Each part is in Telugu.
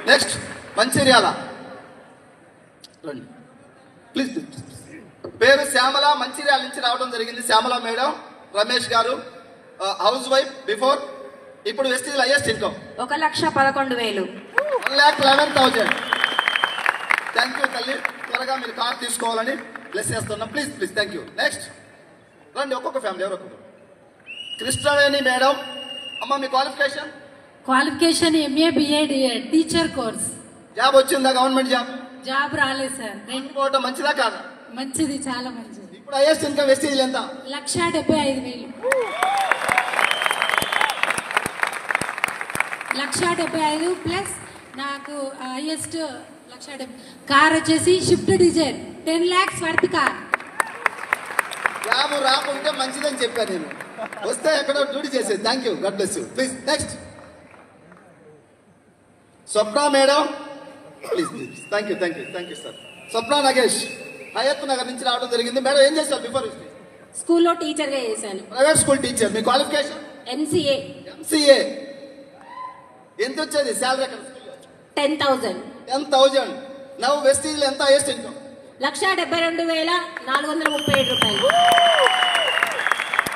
నెక్స్ట్ మంచిర్యాల రండి ప్లీజ్. పేరు శ్యామల, మంచిర్యాల నుంచి రావడం జరిగింది. శ్యామల మేడం, రమేష్ గారు, హౌస్ వైఫ్ బిఫోర్. ఇప్పుడు Vestige highest income 1,11,000. 1,11,000. Thank you తల్లి, త్వరగా మీరు కార్ తీసుకోవాలని బ్లెస్ చేస్తున్నాం. Please please, thank you. Next రండి, ఒక్కొక్క ఫ్యామిలీ ఎవరొక్కొక్క. కృష్ణవేణి మేడం, అమ్మ మీ qualification? Qualification MA BEd teacher course. Job వచ్చిందా? Government job? జాబ్ రాలేదు సార్. పోవటం మంచిదా కాదా? మంచిది, చాలా మంచిది. ఇప్పుడు హైయెస్ట్ ఇన్కమ్ వెస్టీజ్ ఎంత? 1,75,000. 1,75,000 ప్లస్ నాకు హైయెస్ట్ 1,70,000. కార్ వచ్చేసి Swift Dzire 10 lakhs worth car. Job రాకుంటే మంచిదని చెప్పాను నేను, వస్తే ఎక్కడో డ్యూటీ చేసేది. Thank you, God bless you. Please next Swapna madam, please please. Thank you thank you thank you sir. Swapna Nagesh, Hayat Nagar నుంచి రావడం జరిగింది. మేడం ఏం చేస్తారు బిఫోర్? స్కూల్లో టీచర్గా చేశాను. Private school teacher. మీ క్వాలిఫికేషన్? ఎంసీఏ. ఎంసీఏ. ఎంత వచ్చేది శాలరీ అక్కడ? 10,000. 10,000. నవ్వు వెస్టీజ్ ఎంత హైయెస్ట్ ఇన్కమ్? 1,72,437 రూపాయలు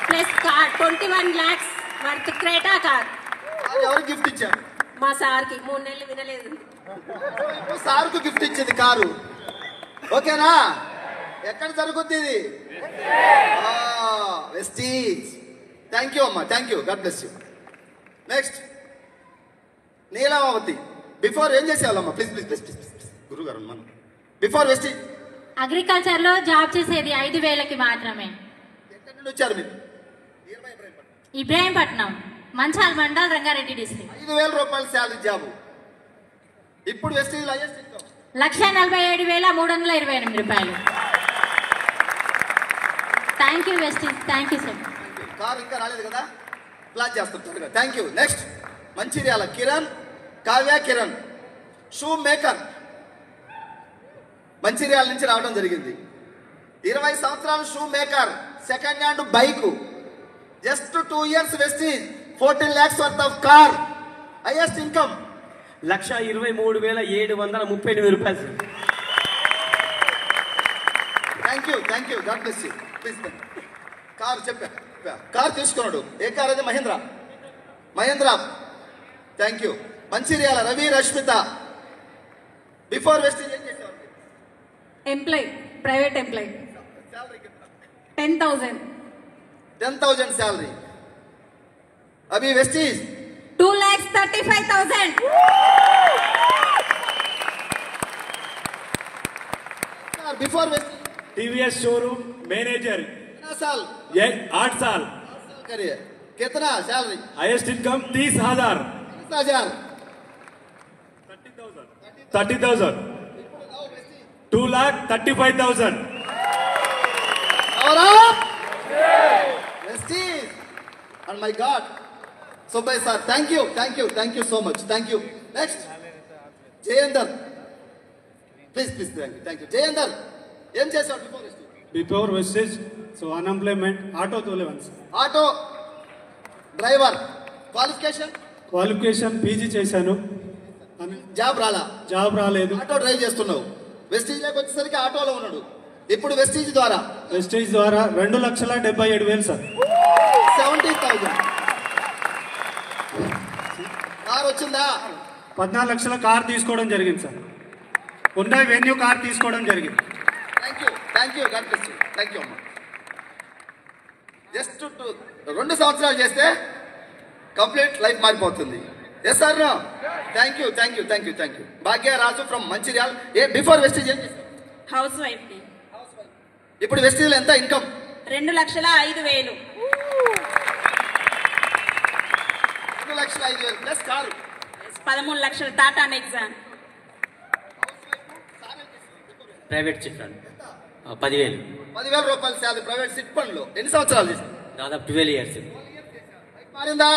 plus car 21 lakhs worth Creta car. ఎవరు గిఫ్ట్ ఇచ్చారు? మా సార్కి 3 నెలలు వినలేదు. సార్కు గిఫ్ట్ ఇచ్చింది కారు. ఓకేనా? ఎక్కడ జరుగుద్ది ఇది? వెస్టీజ్. థ్యాంక్ యూ అమ్మా, thank you, God bless you. Next Neelavathi. Before ఏం చేసేవాళ్ళమ్మా? Please please please please. గురువు గారు మనం బిఫోర్ వెస్టీజ్ అగ్రికల్చర్ లో జాబ్ చేసేది 5,000కి మాత్రమే. ఎక్కడి నుండి వచ్చారు మీరు? ఇబ్రాహీంపట్నం, మంచాల్ మండల్, రంగారెడ్డి డిస్ట్రిక్ట్. 5,000 రూపాయల శాలరీ జాబ్. ఇప్పుడు వెస్టీజ్ హైయెస్ట్ ఇన్కమ్ 1,47,328 రూపాయలు. Thank you Vestige, thank you sir. Car ఇంకా రాలేదు కదా, ప్లాన్ చేస్తాం. Thank you. Next Mancherial Kiran, Kavya Kiran, shoe maker, Mancherial నుంచి రావడం జరిగింది. 20 సంవత్సరాలు shoe maker, second hand bike, just 2 years Vestige, 14 lakhs worth of car, highest income 1,23,738 రూపాయలు. Thank you thank you, God bless you. Please. Car చెప్పా, కార్ తీసుకున్నాడు. ఏ కార్ అది? Mahindra. Mahindra, thank you. Mancherial Ravi, Rashmitha. Before Vestige ఏం చేసేవారు? Employee, private employee. 10,000. 10,000 శాలరీ. అభి Vestige 2,35,000. Before Vestige TVS showroom manager कितना साल? 8 साल करिए. कितना सैलरी? Highest income 30,000. 30,000. 30,000. 2,35,000. और आप Vestige. And my God, Subhay sir, thank you so much, thank you. Next, Jayendar, please, thank you. Jayendar, ఏం చేశాడు before Vestige? Before Vestige so unemployment, auto తోలేవన్స్. Auto driver. క్వాలిఫికేషన్ పీజీ చేశాను. జాబ్ రాలేదు. ఆటో డ్రైవ్ చేస్తున్నావు. వెస్టీజ్ లోకి వచ్చేసరికి ఆటోలో ఉన్నాడు. ఇప్పుడు వెస్టీజ్ ద్వారా 2,77,000 సార్. 70,000. కార్ వచ్చిందా? 14 లక్షల కార్ తీసుకోవడం జరిగింది సార్. హుండాయ్ వెన్యూ కార్ తీసుకోవడం జరిగింది. Thank you, God bless you. Thank you అమ్మా. జస్ట్ 2 సంవత్సరాలు చేస్తే కంప్లీట్ లైఫ్ మారిపోతుంది. Yes sir. Thank you. Bhagya Raju from Mancherial. Before Vestige ఏం చేస్తారు? Housewife. ఇప్పుడు వెస్టీజ్ ఎంత ఇన్కమ్? 2,05,000. 2,05,000 ప్లస్ కారు 13 లక్షలు టాటా నెక్సాన్. ప్రైవేట్ చిట్ఫండ్ 10,000. 10,000 రూపాయల శాలరీ ప్రైవేట్ సిట్ ఫండ్ లో. ఎన్ని సంవత్సరాలు చేశారు? దాదాపు 12 years. మారిందా?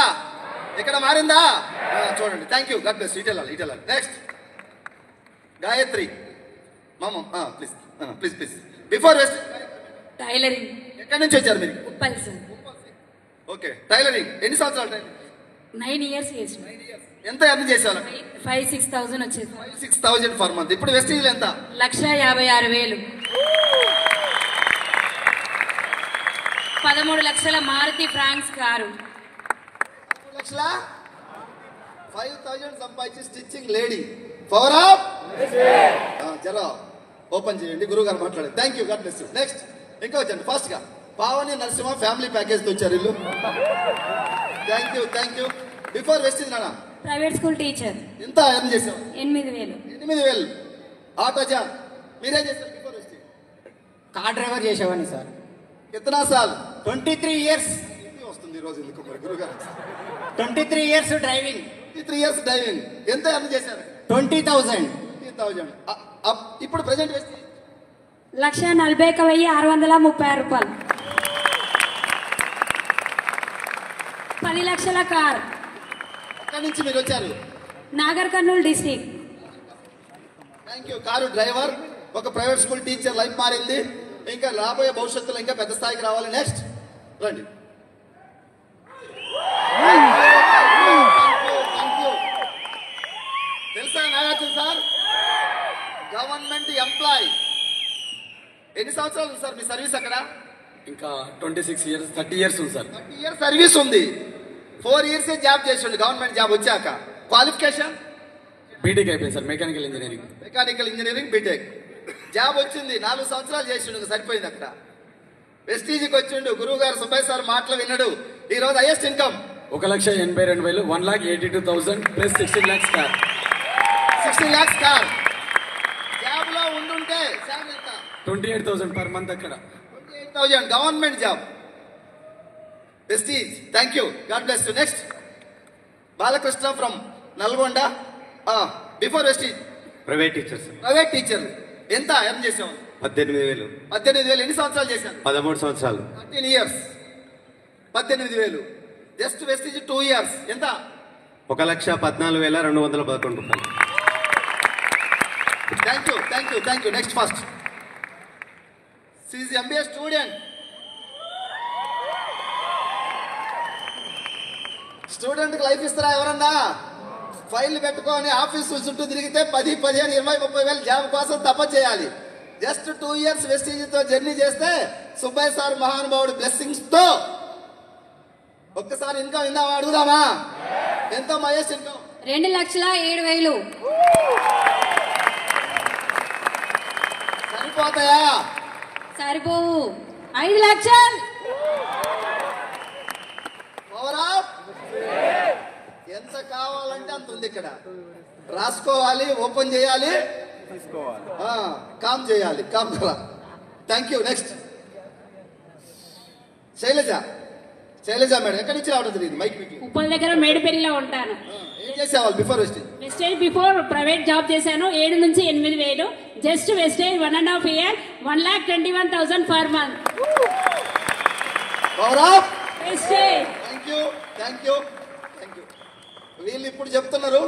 ఇక్కడ మారిందా? చూడండి. Thank you, God bless. ఇటు వెళ్ళాలి. నెక్స్ట్ గాయత్రి మామ, ప్లీజ్. Before west tailoring. ఎక్కడి నుంచి వచ్చారు మీరు? ఉప్పల్ సార్. ఓకే, టైలరింగ్ ఎన్ని సంవత్సరాలు? 9 years చేసిన. ఎంత ఎర్న్ చేసేవాళ్ళు? 5,000-6,000 వచ్చేది. 6,000 ఫర్ మంత్. ఇప్పుడు వెస్టీజ్ ఎంత? 1,56,000. 13 లక్షల మారుతి ఫ్రాంక్స్ కారు. 5,000 సంపాదించి స్టిచ్చింగ్ లేడీ. Power up. జరా ఓపెన్ చేయండి, గురువు గారు మాట్లాడారు. Thank you, God bless you. Next ఇంకా వచ్చండి ఫాస్ట్ గా. పావని నరసింహ ఫ్యామిలీ ప్యాకేజ్ తో వచ్చారు ఇల్లు. Thank you. బిఫోర్ వెస్టీజ్ నానా ప్రైవేట్ స్కూల్ టీచర్. ఎంత ఎర్న్ చేసావు? 8,000. 8,000. ఆటో జాబ్ మీరేం చేస్తారు బిఫోర్ వెస్టీజ్? కార్ డ్రైవర్ చేసేవాడిని సార్. కిतना साल? 23 ఇయర్స్. వస్తుంది ఈ రోజు ఎందుకు మరి గురువు గారు? 23 ఇయర్స్ డ్రైవింగ్. 23 years driving. ఎంత ఎర్న్ చేశారు? 20,000. 20,000. ఇప్పుడు ప్రెసెంట్ వెస్టీజ్ 1,40,636 రూపాయలు. 10 లక్షల కార్. ఎక్కడి నుంచి మీరు వచ్చారు? Nagar Kurnool district. Thank you. Car driver, ఒక ప్రైవేట్ స్కూల్ టీచర్, లైఫ్ మారింది. ఇంకా రాబోయే భవిష్యత్తులో ఇంకా పెద్ద స్థాయికి రావాలి. నెక్స్ట్ రండి. తెలుసా నాగార్జున సార్? Government employee. ఎన్ని సంవత్సరాలు ఉంది సార్ మీ సర్వీస్ అక్కడ? ఇంకా 26 ఇయర్స్ 30 ఇయర్స్ ఉంది సార్. 30 ఇయర్స్ సర్వీస్ ఉంది. 4 ఇయర్స్ జాబ్ చేసిండు గవర్నమెంట్ జాబ్ వచ్చాక. క్వాలిఫికేషన్ బీటెక్ అయిపోయింది sir, mechanical engineering BTech. Job వచ్చింది, 4 సంవత్సరాలు చేసిండు, సరిపోయింది అక్కడ. వెస్టీజీకి వచ్చిండు, గురువు గారు సుబ్బయ్య సార్ మాటలు విన్నాడు. ఈ రోజు highest income 1,82,000, 1,82,000 plus 16 lakhs car. 16 lakhs car. Job లో ఉండుంటే శాలరీ ఎంత? 28,000 పర్ మంత్ అక్కడ. 28,000 government job. Vestige. Thank you, God bless you. Next Balakrishna from Nalgonda. Before Vestige private teacher sir. Private teacher. ఎంత ఎర్న్ చేసావు? 18,000. 18,000. ఎన్ని సంవత్సరాలు చేశాను? 13 సంవత్సరాలు. 13 ఇయర్స్. 18,000. Just Vestige 2 years. ఎంత? 1,14,211 రూపాయలు. Thank you. Next first seize MBA student. Student కి లైఫ్ ఇస్తారా ఎవరన్నా? ఫైల్ పెట్టుకొని ఆఫీసు చుట్టూ తిరిగితే 10, 15, 20, 30,000 జాబ్ కోసం తప్ప చేయాలి. జస్ట్ 2 ఇయర్స్ వెస్టీజ్ తో జర్నీ చేస్తే సుబ్బయ్య సార్ మహానుభావుడు బ్లెస్సింగ్స్ తో ఒక్కసారి ఇన్కమ్ ఇందామా అడుగుదామా? ఎంతో మహేష్ ఇన్కమ్? 2,07,000. సరిపోతాయా? సరిపోవు. 5 లక్షలు. Power up. ఎంత కావాలంటే అంత ఉంది ఇక్కడ. రాసుకోవాలి, ఓపెన్ చేయాలి, కామ్ చేయాలి. కామ్ కదా. Thank you. Next Shailaja madam. ఎక్కడి నుంచి రావడం జరిగింది? మైక్ మీకు. ఉప్పల్ దగ్గర మేడిపల్లిలో ఉంటాను. ఏం చేసేవాళ్ళు before Vestige? Vestige before private job చేశాను. 7 నుంచి 8,000. Just Vestige 1.5 year 1,21,000 per month. Power up. Vestige. Thank you. వీళ్ళు ఇప్పుడు చెప్తున్నారు,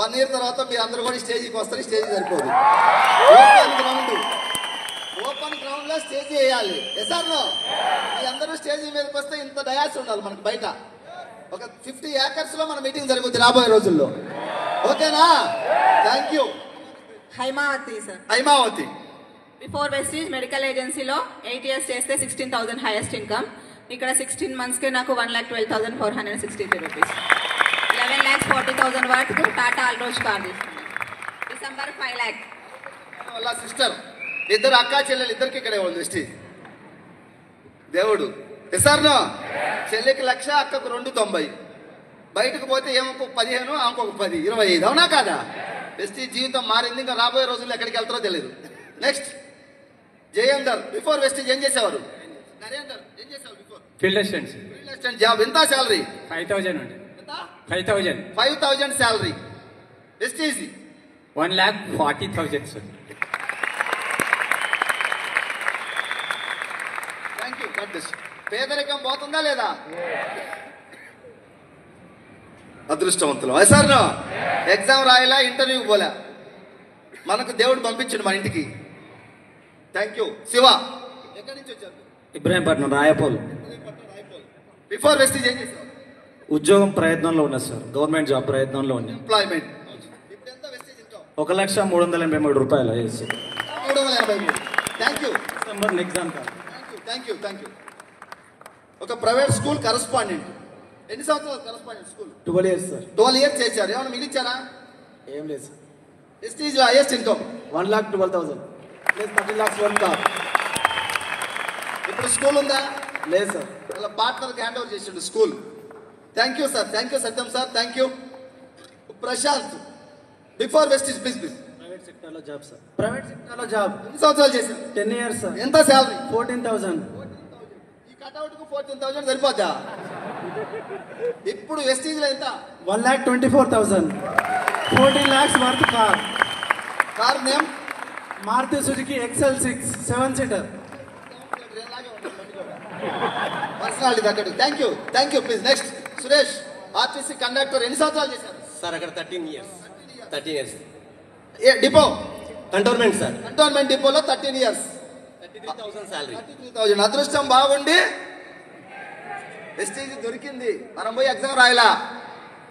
1 year తర్వాత మీరు అందరూ కూడా స్టేజ్కి వస్తారు. స్టేజ్ సరిపోదు. ఓపెన్ గ్రౌండ్ లో స్టేజ్ వేయాలి. సార్ మీ అందరూ స్టేజ్ మీదకి వస్తే ఇంత డయాస్ ఉండాలి మనకు బయట. ఒక 50 acres లో మన మీటింగ్ జరుగుతుంది రాబోయే రోజుల్లో. ఓకేనా? Thank you. Hymavathi sir. Hymavathi. Before Vestige medical ఏజెన్సీలో 8 years చేస్తే 16,000 హైయెస్ట్ ఇన్కమ్. ఇక్కడ 16 months కి నాకు 1,12,463 rupees. 11,40,000 what Tata Altroz car తీసుకున్నాను. December 5 lakh. వాళ్ళ సిస్టర్ ఇద్దరు అక్కా చెల్లెలు ఇద్దరికి ఇక్కడే ఉంది వెస్టీజ్. దేవుడు సార్నో చెల్లికి 1,00,000, అక్కకు 290. బయటకు పోతే ఏమొక 15, ఇంకొక 10, 25. అవునా కాదా? వెస్టీజ్ జీవితం మారింది. ఇంకా రాబోయే రోజుల్లో ఎక్కడికి వెళ్తారో తెలియదు. నెక్స్ట్ జయేందర్. బిఫోర్ వెస్టీజ్ ఏం చేసేవారు? నరేందర్ ఏం చేసేవారు బిఫోర్? Field assistant job. ఎంత శాలరీ? 5,000 అండి. 5,000. 5,000 salary. Vestige 1,40,000 sir. Thank you. పేదరికం పోతుందా లేదా? అదృష్టవంతులు. సార్ ఎగ్జామ్ రాయలా, ఇంటర్వ్యూకి పోలే, మనకు దేవుడు పంపించాడు మన ఇంటికి. Thank you. శివ ఎక్కడి నుంచి వచ్చారు? ఇబ్రాహీంపట్నం రాయపోల్. బిఫోర్ వెస్టీజ్ ఏం చేశారు? ఉద్యోగం ప్రయత్నంలో ఉన్నా సార్, గవర్నమెంట్ జాబ్ ప్రయత్నంలో ఉన్నా. ఎంప్లాయ్మెంట్. ఇప్పుడు ఎంత వెస్టేజ్ ఇన్కమ్? 1,383,000 రూపాయలు వేసి 383. Thank you. డిసెంబర్ ఎగ్జామ్ కాదు. Thank you, thank you. ఒక ప్రైవేట్ స్కూల్ కరస్పాండెంట్. ఎన్ని సంవత్సరాలు correspondent school? 12 years sir. 12 years చేశారు. ఏమైనా మిగిలిచ్చారా? ఏం లేదు సార్. వెస్టీజ్ లో highest income 1,12,000 plus 30 lakhs one car. ఇప్పుడు స్కూల్ ఉందా? లేదు సార్. వాళ్ళ పార్ట్నర్కి హ్యాండ్ ఓవర్ చేసిండు school. Thank you sir, thank you Satyam sir, thank you. Prashant, before Vestige please. Private సెక్టార్లో జాబ్ సార్. ప్రైవేట్ సెక్టార్లో జాబ్ ఎన్ని సంవత్సరాలు చేశారు? 10 years సార్. ఎంత శాలరీ? 14,000. ఈ కట్అవుట్ కు 14,000 సరిపోద్దా? ఇప్పుడు వెస్టీజ్ లో ఎంత? 1,24,000. 14 lakhs worth car. Car name? Maruti Suzuki XL6 7-seater. Personality తగ్గట్టు. Thank you, thank you. Please next. Suresh, RTC conductor. ఎన్ని సంవత్సరాలు చేశారు సార్ అక్కడ 13 years. 13 years. Depot? Cantonment sir. Cantonment డిపోలో 13 years. 33,000 శాలరీ. 33,000. అదృష్టం బాగుండి వెస్టీజ్ దొరికింది. మనం పోయి ఎగ్జామ్ రాయలా,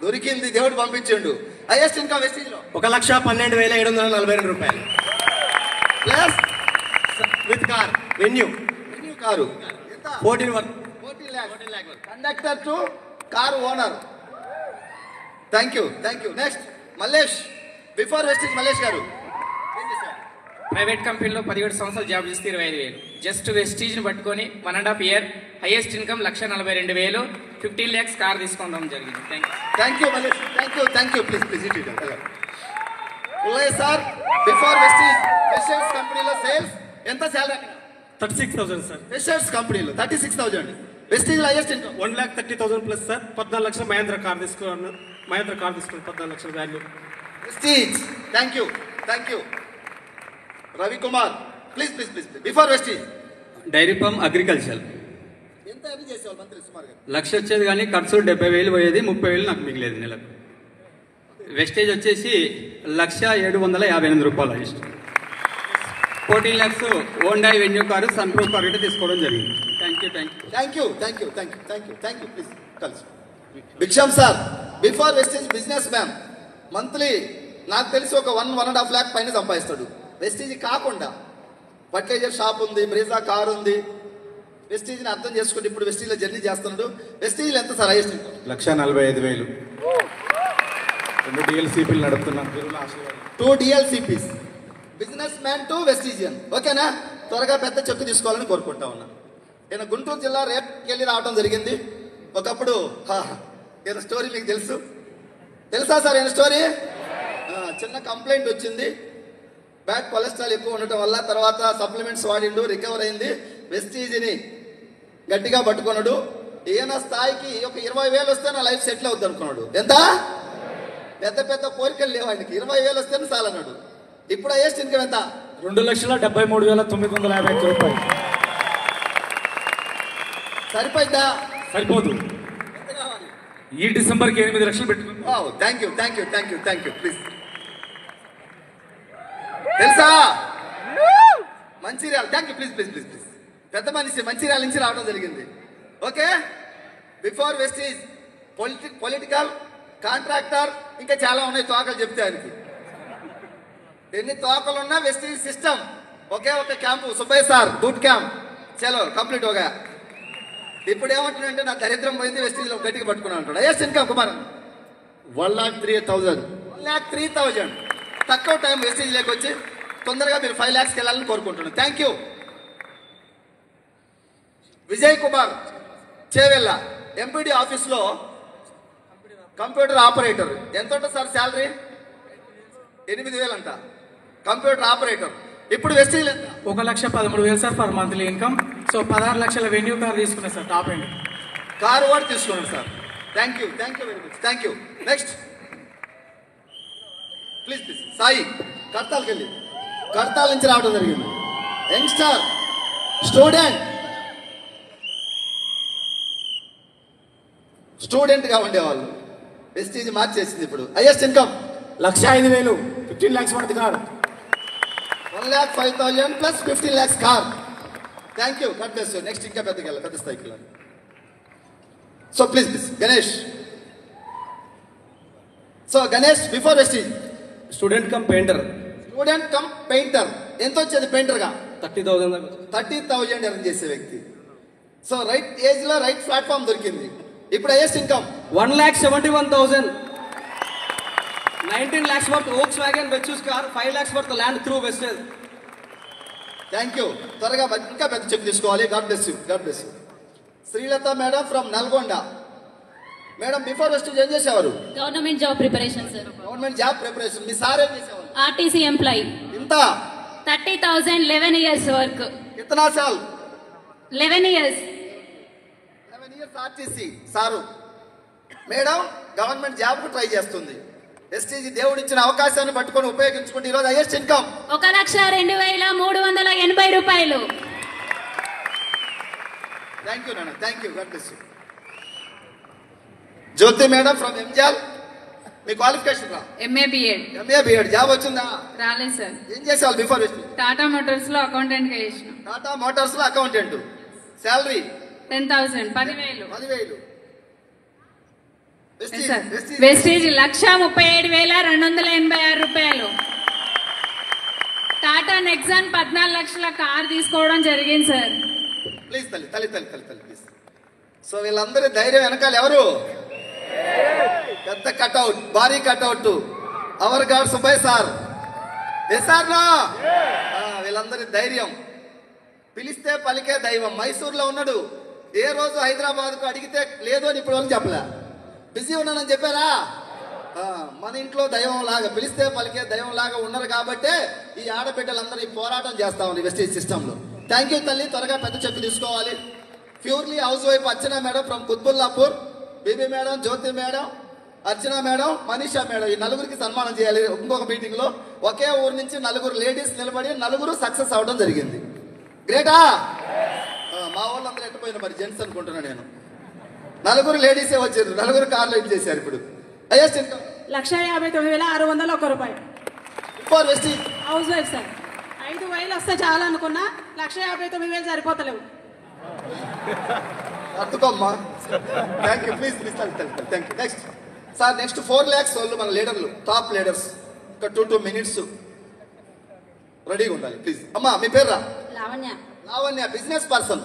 దొరికింది, దేవుడు పంపించిండు. హైయెస్ట్ ఇన్కమ్ వెస్టీజ్ లో 1,12,742 రూపాయలు plus with car venue car 14 worth. 14 lakhs. Conductor to car owner. Thank you, thank you. Next Mallesh, before Vestige Mallesh గారు. ప్రైవేట్ కంపెనీలో 17 సంవత్సరాలు జాబ్ చేస్తే 25,000. జస్ట్ వెస్టీజ్ని పట్టుకొని 1.5 year highest income 1,42,000. 15 lakhs car తీసుకోవడం జరిగింది. Thank you Mallesh, thank you, thank you. Please please it. Ullaiah sir, before Vestige freshers కంపెనీలో సేల్స్ ఎంత శాలరీ? 36,000 సార్. ఫ్రెషర్స్ కంపెనీలో 36,000. Vestige highest income 1,30,000 plus sir. 14 లక్షల మహేంద్ర కార్ తీసుకున్నాను. 14 లక్షల value. Vestige. Thank you, thank you. Ravi Kumar, please please please. Before Vestige dairy farm agriculture ఎంత ఎర్న్ చేసేవాళ్ళు మంత్రి సుమారు గారు? 1,00,000 వచ్చేది కానీ ఖర్చులు 70,000 పోయేది, 30,000 నాకు మిగిలేదు నెలకు. వెస్టేజ్ వచ్చేసి 1,07,58 రూపాయలు highest. 14 lakhs Honda venue car sun proof car తీసుకోవడం జరిగింది. Thank you, thank you. Thank you, thank you, thank you, thank you, thank you. Please కలిసి. Bhiksham sir, before Vestige business man. Monthly నాకు తెలిసి ఒక 1.5 lakh పైన సంపాదిస్తాడు. వెస్టీజ్ కాకుండా ఫర్టిలైజర్ షాప్ ఉంది, బ్రీజా కార్ ఉంది. వెస్టీజ్ని అర్థం చేసుకుంటే ఇప్పుడు వెస్టీజ్లో జర్నీ చేస్తున్నాడు. వెస్టీజ్లో ఎంత సార్ హైయెస్ట్ ఇన్కమ్? 1,45,000. 2 DLCPలు నడుపుతున్నాం. 2 DLCPs. Business man to Vestigian. ఓకేనా? త్వరగా పెద్ద చెక్కు తీసుకోవాలని కోరుకుంటా ఉన్నా. నేను గుంటూరు జిల్లా రేపుకి వెళ్ళి రావడం జరిగింది. ఒకప్పుడు ఈయన స్టోరీ మీకు తెలుసా సార్? ఈయన స్టోరీ చిన్న కంప్లైంట్ వచ్చింది. బ్యాడ్ కొలెస్ట్రాల్ ఎక్కువ ఉండటం వల్ల తర్వాత సప్లిమెంట్స్ వాడిండు, రికవర్ అయింది. వెస్టీజ్ని గట్టిగా పట్టుకున్నాడు. ఈయన స్థాయికి ఒక 20,000 వస్తే నా లైఫ్ సెటిల్ అవుద్ది అనుకున్నాడు. ఎంత పెద్ద పెద్ద కోరికలు లేవు ఆయనకి. 20,000 వస్తేనే చాలన్నాడు. ఇప్పుడు హైయెస్ట్ ఇన్కమ్ ఎంత? 2,73,950 రూపాయలు. సరిపోయిందా? సరిపోదు. ఈ డిసెంబర్కి 8 లక్షలు పెట్టుకున్నాం. Thank you, thank you, thank you, thank you. Please. తెలుసా Mancherial? Thank you. Please please please please. పెద్ద మనిషి మంచిర్యాల నుంచి రావడం జరిగింది. Okay. Before Vestige political contractor, ఇంకా చాలా ఉన్నాయి తోకలు చెప్తే ఆయనకి. ఎన్ని తోకలున్నా వెస్టీజ్ సిస్టమ్ ఒకే ఒక camp Subbaiah sir boot camp చలో కంప్లీట్ ఓగా. ఇప్పుడు ఏమంటున్నాడంటే నా దరిద్రం పోయింది, వెస్టీజ్లో గట్టిగా పట్టుకున్నాను అంటాడు. Highest income Kumar 1,03,000. 1,03,000. తక్కువ టైం వెస్టీజ్ లేకొచ్చి తొందరగా మీరు 5 lakhs వెళ్ళాలని కోరుకుంటున్నాను. Thank you. Vijay Kumar Chevella MPD ఆఫీస్లో కంప్యూటర్ ఆపరేటర్. ఎంత ఉంటుంది సార్ శాలరీ? 8,000 అంట. Computer operator. ఇప్పుడు వెస్టీజ్ ఎంత? 1,13,000 sir per monthly income. So 16 లక్షల వెన్యూ కార్ తీసుకున్నాను సార్. టాప్ ఎండ్ కారు కూడా తీసుకున్నాను sir. Thank you, thank you very much. Thank you. Next please please. Sai కర్తాల్కి వెళ్ళి కర్తాల్ నుంచి రావడం జరిగింది. యంగ్స్టర్ స్టూడెంట్గా ఉండేవాళ్ళు. వెస్టీజ్ మార్చేసింది ఇప్పుడు. Highest income 1,05,000. 15 lakhs worth car. 1,05,000 plus 15 lakhs car. Thank you. Cut చేస్తాను. నెక్స్ట్ ఇంకా పెద్ద స్థాయికి వెళ్ళాలి. So please please Ganesh so Ganesh before Vestige student come painter. Student come painter. ఎంత వచ్చేది పెయింటర్ గా? 30,000. 30,000 ఎర్న్ చేసే వ్యక్తి. సో రైట్ ఏజ్ లో రైట్ ప్లాట్ఫామ్ దొరికింది. ఇప్పుడు highest income 1,71,000. 19 lakhs worth Volkswagen Virtus car, 5 lakhs worth land through Vestige. Thank you. త్వరగా ఇంకా పెద్ద చెక్ తీసుకోవాలి. God bless you, God bless you. Srilatha madam from Nalgonda. Madam before Vestige ఏం చేసేవారు? Government job preparation sir. Government job preparation. మీ సార్ ఏం చేసేవారు? RTC employee. ఇంత 30,000 11 years వర్క్. కితనా సాల్? 11 years. 11 years RTC sir. Madam government job కు ట్రై చేస్తుంది. వెస్టేజ్ దేవుడు ఇచ్చిన అవకాశాన్ని పట్టుకొని ఉపయోగించుకుంటే ఈరోజు హైయెస్ట్ ఇన్కమ్ 1,02,380 రూపాయలు. థ్యాంక్ యూ నాన్న, thank you, God bless you. Jyothi madam from Enjal. మీ క్వాలిఫికేషన్ రా? MA BEd. MA BEd. Job వచ్చిందా? రాలేదు సార్. ఏం చేసేవాళ్ళు బిఫోర్ వెస్టేజ్? టాటా మోటార్స్ లో అకౌంటెంట్ గా చేసిన. టాటా మోటార్స్ లో అకౌంటెంట్. శాలరీ 10,000. 10,000. 10,000. వెస్టేజ్ 1,37,286 రూపాయలు. టాటా నెక్సాన్ 14 లక్షల కార్ తీసుకోవడం జరిగింది సార్. ప్లీజ్ తల్లి తల్లి తల్లి తల్లి తల్లి ప్లీజ్. సో వీళ్ళందరి ధైర్యం వెనకాల ఎవరు? పెద్ద కట్అవుట్, భారీ cutout, our god Subbaiah sir. వీళ్ళందరి ధైర్యం. పిలిస్తే పలికే దైవం. మైసూర్లో ఉన్నాడు. ఏ రోజు హైదరాబాద్ కు అడిగితే లేదు అని ఇప్పుడు వాళ్ళు చెప్పలే. బిజీ ఉన్నానని చెప్పారా? మన ఇంట్లో దైవం లాగా, పిలిస్తే పలికే దైవం లాగా ఉన్నారు కాబట్టే ఈ ఆడబిడ్డలందరూ ఈ పోరాటం చేస్తా ఉన్నారు వెస్టేజ్ సిస్టమ్ లో. థ్యాంక్ యూ తల్లి. త్వరగా పెద్ద చెప్పు తీసుకోవాలి. Purely housewife Archana madam from Quthbullapur. Bibi madam, Jyothi madam, Archana madam, Manisha madam. ఈ నలుగురికి సన్మానం చేయాలి. ఇంకొక మీటింగ్ లో ఒకే ఊరు నుంచి 4 లేడీస్ నిలబడి 4 సక్సెస్ అవడం జరిగింది. గ్రేటా? మా వాళ్ళందరూ ఎట్టిపోయిన మరి జెంట్స్ అనుకుంటున్నా నేను. 4 లేడీసే వచ్చారు. 4 కార్లు ఇది చేశారు. ఇప్పుడు హైయెస్ట్ ఇన్కమ్ 1,59,601 రూపాయలు. Before Vestige house wife sir. 5,000 వస్తే చాలా అనుకున్నా. 1,59,000 సరిపోతలేవు. అర్థకోమ్మా. Thank you. Please please thank you. Next sir. Next 4 lakhs వాళ్ళు మన లీడర్లు, టాప్ లీడర్స్. ఒక 2 minutes రెడీగా ఉండాలి ప్లీజ్. అమ్మా మీ పేరు? లావణ్య. Lavanya business person.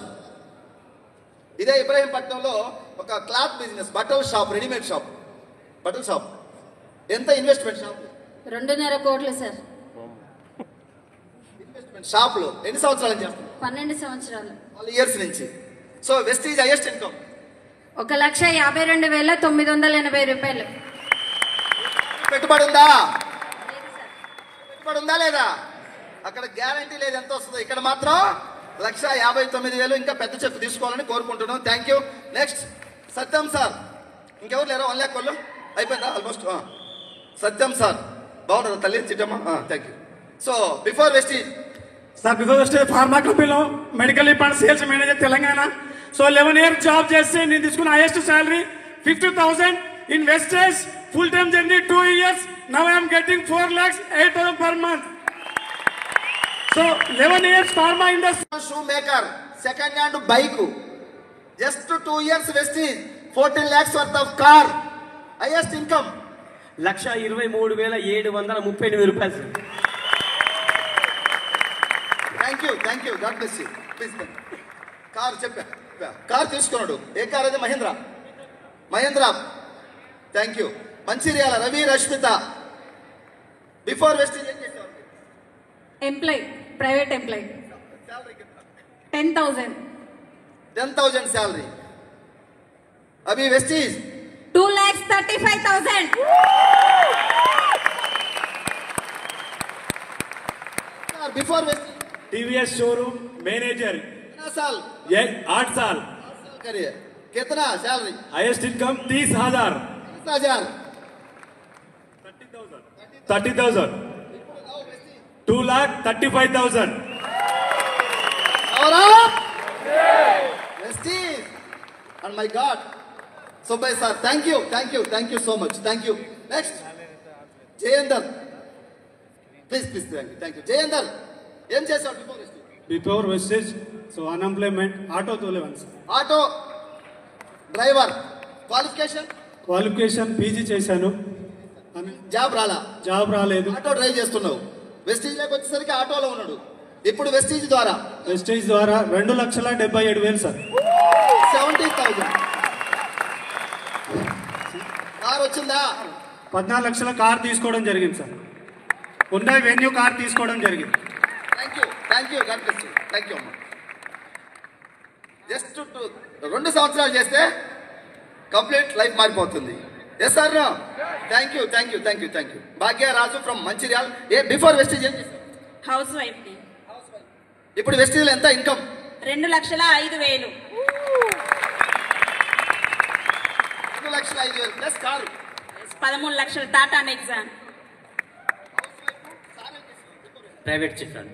ఇదే ఇబ్రాహీంపట్నంలో ఒక క్లాత్ బిజినెస్, బట్టల షాప్, రెడీమేడ్ షాప్, బట్టల షాప్. ఎంత ఇన్వెస్ట్మెంట్ షాప్? 2.5 కోట్లు సార్. ఇన్వెస్ట్మెంట్ షాప్ లో ఎన్ని సంవత్సరాలు చేస్తారు? 12 సంవత్సరాలు. 12 years నుంచి. సో వెస్టేజ్ హైయెస్ట్ ఇన్కమ్ 1,52,980 రూపాయలు. పెట్టుబడి ఉందా? పెట్టుబడి ఉందా లేదా? అక్కడ గ్యారంటీ లేదు ఎంత వస్తుందో. ఇక్కడ మాత్రం 1,59,000. ఇంకా పెద్ద చెక్ తీసుకోవాలని కోరుకుంటున్నాం. Thank you. Next Satyam sir. ఇంకెవరు లేరా? 1 lakh వాళ్ళు అయిపోయిందా? ఆల్మోస్ట్. సత్యం సార్ బాగున్నారు తల్లి Chittamma. Thank you. So before Vestige sir, before Vestige pharma కంపెనీలో medical department sales manager Telangana. So 11 years job చేసి నేను తీసుకున్న highest salary 50,000 in Vestige. Full time journey 2 years. Now I'm getting 4,08,000 per month. So 11 years pharma industry. Shoe maker, second hand bike. Just 2 years Vestige. 14 lakhs worth of car. Highest income 1,23,738 రూపాయలు sir. Thank you, thank you, God bless you. Please car చెప్పా. కార్ తీసుకున్నాడు. ఏ కార్ అది? Mahindra. Thank you. Mancherial Ravi Rashmitha. Before Vestige ఏం చేసేవారు? Employee, private employee. 10,000. 10,000 శాలరీ. అవి Vestige 2,35,000. Before Vestige TVS showroom manager. कितना साल? 8 साल. करिए. कितना सैलरी? Highest income 30,000. 30,000. 30,000. 2,35,000. और आप wastage. And my God. Subhay sir, thank you so much. Thank you. Next, Jayendar. Please, thank you. Jayendar, ఏం చేశావు before Vestige? So unemployment, auto తోలేవాను sir. Auto driver. Qualification PG చేశాను. జాబ్ రాలేదు. ఆటో డ్రైవ్ చేస్తున్నావు. వెస్టీజ్ లోకి వచ్చేసరికి ఆటోలో ఉన్నాడు. ఇప్పుడు వెస్టీజ్ ద్వారా 2,77,000 సార్. 70,000 కార్ వచ్చిందా? 14 లక్షల కార్ తీసుకోవడం జరిగింది సార్. హుండాయ్ వెన్యూ కార్ తీసుకోవడం జరిగింది. థ్యాంక్ యూ అమ్మా. జస్ట్ 2 సంవత్సరాలు చేస్తే కంప్లీట్ లైఫ్ మారిపోతుంది. Yes sir. Thank you. Bhagya Raju from Mancherial. Before Vestige ఏం చేశారు? హౌస్ వైఫ్ ని. ఇప్పుడు వెస్టీజ్ ఎంత ఇన్కమ్? 2,05,000. 2,05,000 plus car. 13 లక్షలు Tata Nexon. Private chit fund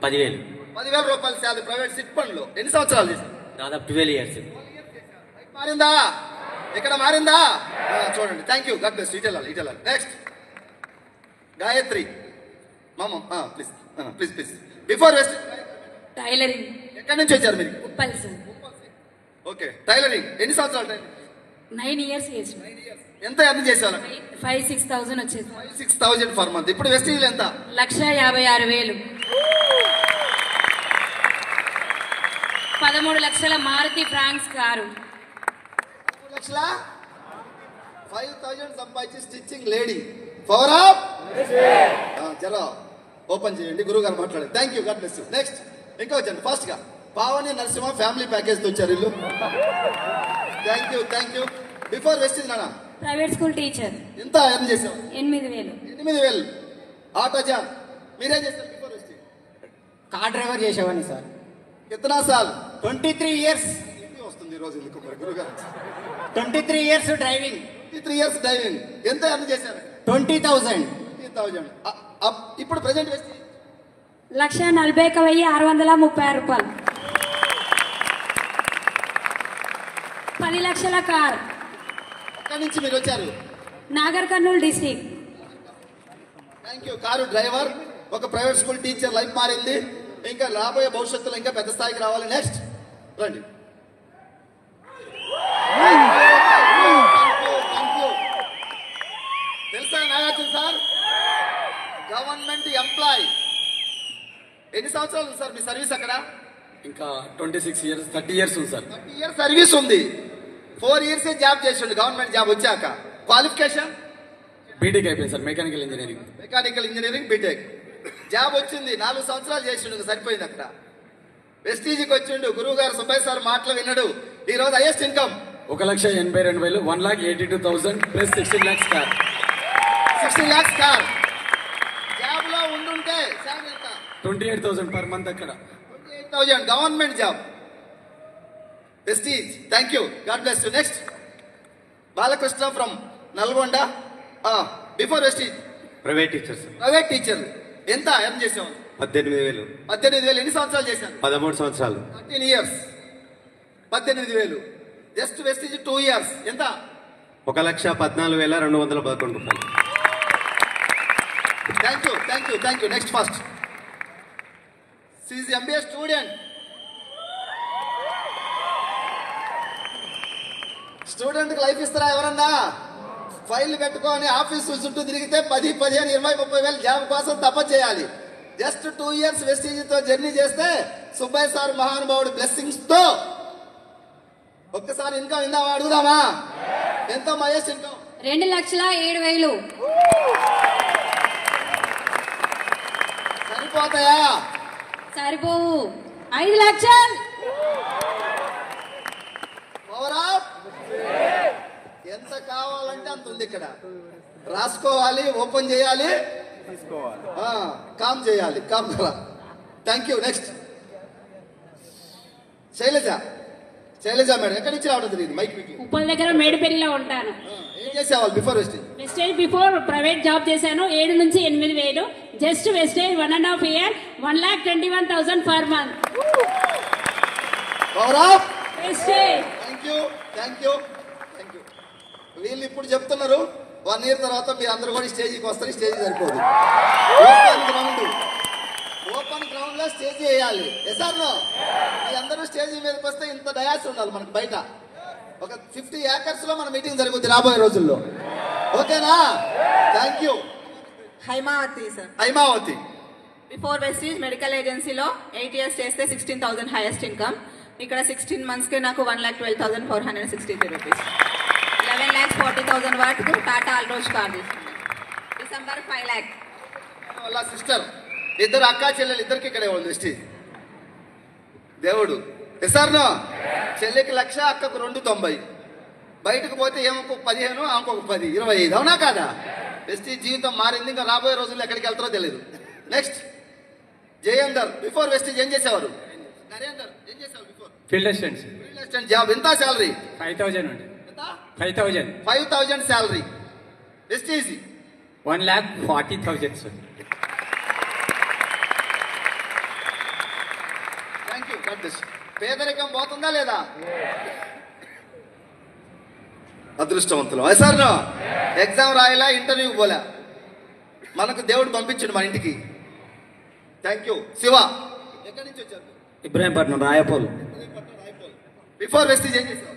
10,000 రూపాయలు శాలరీ ప్రైవేట్ సిట్ ఫండ్ లో. ఎన్ని సంవత్సరాలు చేశారు? దాదాపు 12 years. మారిందా? ఇక్కడ మారిందా? చూడండి. Thank you. God bless. ఇటెల్. నెక్స్ట్ గాయత్రి మామ. ప్లీజ్. Before west tailoring. ఎక్కడి నుంచి వచ్చారు మీరు? ఉప్పల్ సార్. ఓకే. టైలరింగ్ ఎన్ని సంవత్సరాలు? 9 years చేసిన. ఎంత ఎర్న్ చేసేవాళ్ళు? 5,000-6,000 వచ్చేది. 6,000 ఫర్ మంత్. ఇప్పుడు వెస్టీజ్ ఎంత? 1,56,000. 13 లక్షల మారుతి ఫ్రాంక్స్ కారు. 5,000 సంపాదించి స్టిచ్చింగ్ లేడీ. Power up. చలో ఓపెన్ చేయండి. గురువు గారు మాట్లాడండి. Thank you. God bless you. Next ఇంకా వచ్చండి ఫాస్ట్ గా. పావని నరసింహ ఫ్యామిలీ ప్యాకేజ్ తో వచ్చారు ఇల్లు. Thank you. బిఫోర్ వెస్టీజ్ నానా ప్రైవేట్ స్కూల్ టీచర్. ఎంత ఎర్న్ చేసావు? 8,000. Auto job. మీరేం చేస్తారు బిఫోర్ వెస్టీజ్? కార్ డ్రైవర్ చేసేవాడిని సార్. కిतना साल? 23 years. వస్తుంది రోజు ఎందుకు మరి గురువు గారు? 23 years డ్రైవింగ్. 23 years driving. ఎంత ఎర్న్ చేశారు? 20,000. ఇప్పుడు ప్రెజెంట్ వెస్టీజ్ 1,40,636 రూపాయలు. 10 లక్షల కార్. ఎక్కడి నుంచి మీరు వచ్చారు? Nagar Kurnool district. Thank you. Car driver, ఒక ప్రైవేట్ స్కూల్ టీచర్. లైఫ్ మారింది. ఇంకా రాబోయే భవిష్యత్తులో ఇంకా పెద్ద స్థాయికి రావాలి. నెక్స్ట్ రండి. తెలుసా నాగార్జున సార్? Government employee. ఎన్ని సంవత్సరాలు ఉంది సార్ మీ సర్వీస్ అక్కడ? ఇంకా 26 years 30 years ఉంది సార్. 30 years సర్వీస్ ఉంది. 4 years జాబ్ చేసిండు గవర్నమెంట్ జాబ్ వచ్చాక. క్వాలిఫికేషన్ బీటెక్ అయిపోయింది sir. Mechanical engineering BTech. Job వచ్చింది. 4 సంవత్సరాలు చేసిండు. సరిపోయింది అక్కడ. వెస్టీజీకి వచ్చిండు. గురువు గారు సుబ్బయ్య సార్ మాటలు విన్నాడు. ఈ రోజు highest income 1,82,000 1,82,000 plus 16 lakhs car. 16 lakhs car. Job లో ఉండుంటే 28,000 పర్ మంత్ అక్కడ. 28,000 government job. Vestige. Thank you. God bless you. Next Balakrishna from Nalgonda. Before Vestige private teacher. ఎంత ఎర్న్ చేసేవాళ్ళు? 18,000. 18,000. ఎన్ని సంవత్సరాలు చేశారు? 13 సంవత్సరాలు. 13 years. 18,000. Just Vestige 2 years. ఎంత? 1,14,211 రూపాయలు. Thank you. Next first seize MBA student life ఇస్తారా ఎవరన్నా? ఫైల్ పెట్టుకొని ఆఫీసుల చుట్టూ తిరిగితే 10, 15, 20, 30,000 జాబ్ కోసం తప్ప చేయాలి. జస్ట్ 2 years వెస్టీజ్తో జర్నీ చేస్తే సుబ్బయ్య సార్ మహానుభావుడు బ్లెస్సింగ్స్ తో ఒక్కసారి ఇన్కమ్ ఇందామా అడుగుదామా? ఎంత మహేష్ ఇన్కమ్? 2,07,000. సరిపోతాయా? సరిపోవు. 5 లక్షలు. ఎంత కావాలంటే అంత ఉంది ఇక్కడ. రాసుకోవాలి, ఓపెన్ చేయాలి, కామ్ చేయాలి. కామ్ కదా. Thank you. Next Shailaja madam. ఎక్కడి నుంచి రావడం జరిగింది? మైక్ ఉప్పల్ దగ్గర మేడిపల్లిలో ఉంటాను. ఏం చేసేవాళ్ళు before Vestige? Vestige before private job చేశాను. 7 నుంచి 8,000. Just Vestige 1.5 year 1,21,000 per month. Vestige. Thank you. వీళ్ళు ఇప్పుడు చెప్తున్నారు 1 year తర్వాత మీరు అందరూ కూడా స్టేజీకి వస్తారు. స్టేజ్ సరిపోదు. ఓపెన్ గ్రౌండ్ లో స్టేజ్ వేయాలి. ఎస్ఆర్లో మీ అందరూ స్టేజీ మీదకి వస్తే ఇంత డయాస్ ఉండాలి మనకు. బయట ఒక 50 acres లో మన మీటింగ్ జరుగుతుంది రాబోయే రోజుల్లో. ఓకేనా? Thank you. Hymavathi sir. Hymavathi. Before Vestige medical ఏజెన్సీలో 8 years చేస్తే 16,000 హైయెస్ట్ ఇన్కమ్. ఇక్కడ 16 monthsకే నాకు 1,12,463 రూపీస్. 11,40,000 వాటికి టాటా ఆల్ట్రోజ్ కార్ తీసుకున్నాను. December 5 lakh. వాళ్ళ సిస్టర్ ఇద్దరు అక్క చెల్లెలు ఇద్దరికి ఇక్కడే ఉంది వెస్టీజ్. దేవుడు ఎసార్నో చెల్లికి 1,00,000 అక్కకు 290. బయటకు పోతే ఏమొక 15 ఇంకొక 10 25. అవునా కాదా? వెస్టీజ్ జీవితం మారింది. ఇంకా రాబోయే రోజుల్లో ఎక్కడికి వెళ్తారో తెలియదు. నెక్స్ట్ జయేందర్. బిఫోర్ వెస్టీజ్ ఏం చేసేవారు? నరేందర్ ఏం చేసేవారు before? Field assistant. Field assistant job. ఎంత శాలరీ? 5,000 అండి. 5,000. 5,000 salary. Vestige 1,40,000 sir. Thank you. పేదరికం పోతుందా లేదా? అదృష్టవంతులు. సార్ ఎగ్జామ్ రాయలా, ఇంటర్వ్యూకి పోలే, మనకు దేవుడు పంపించాడు మన ఇంటికి. Thank you. శివ ఎక్కడి నుంచి వచ్చారు? ఇబ్రాహీంపట్నం, రాయపోల్. బిఫోర్ వెస్టీజ్ ఏం చేశారు?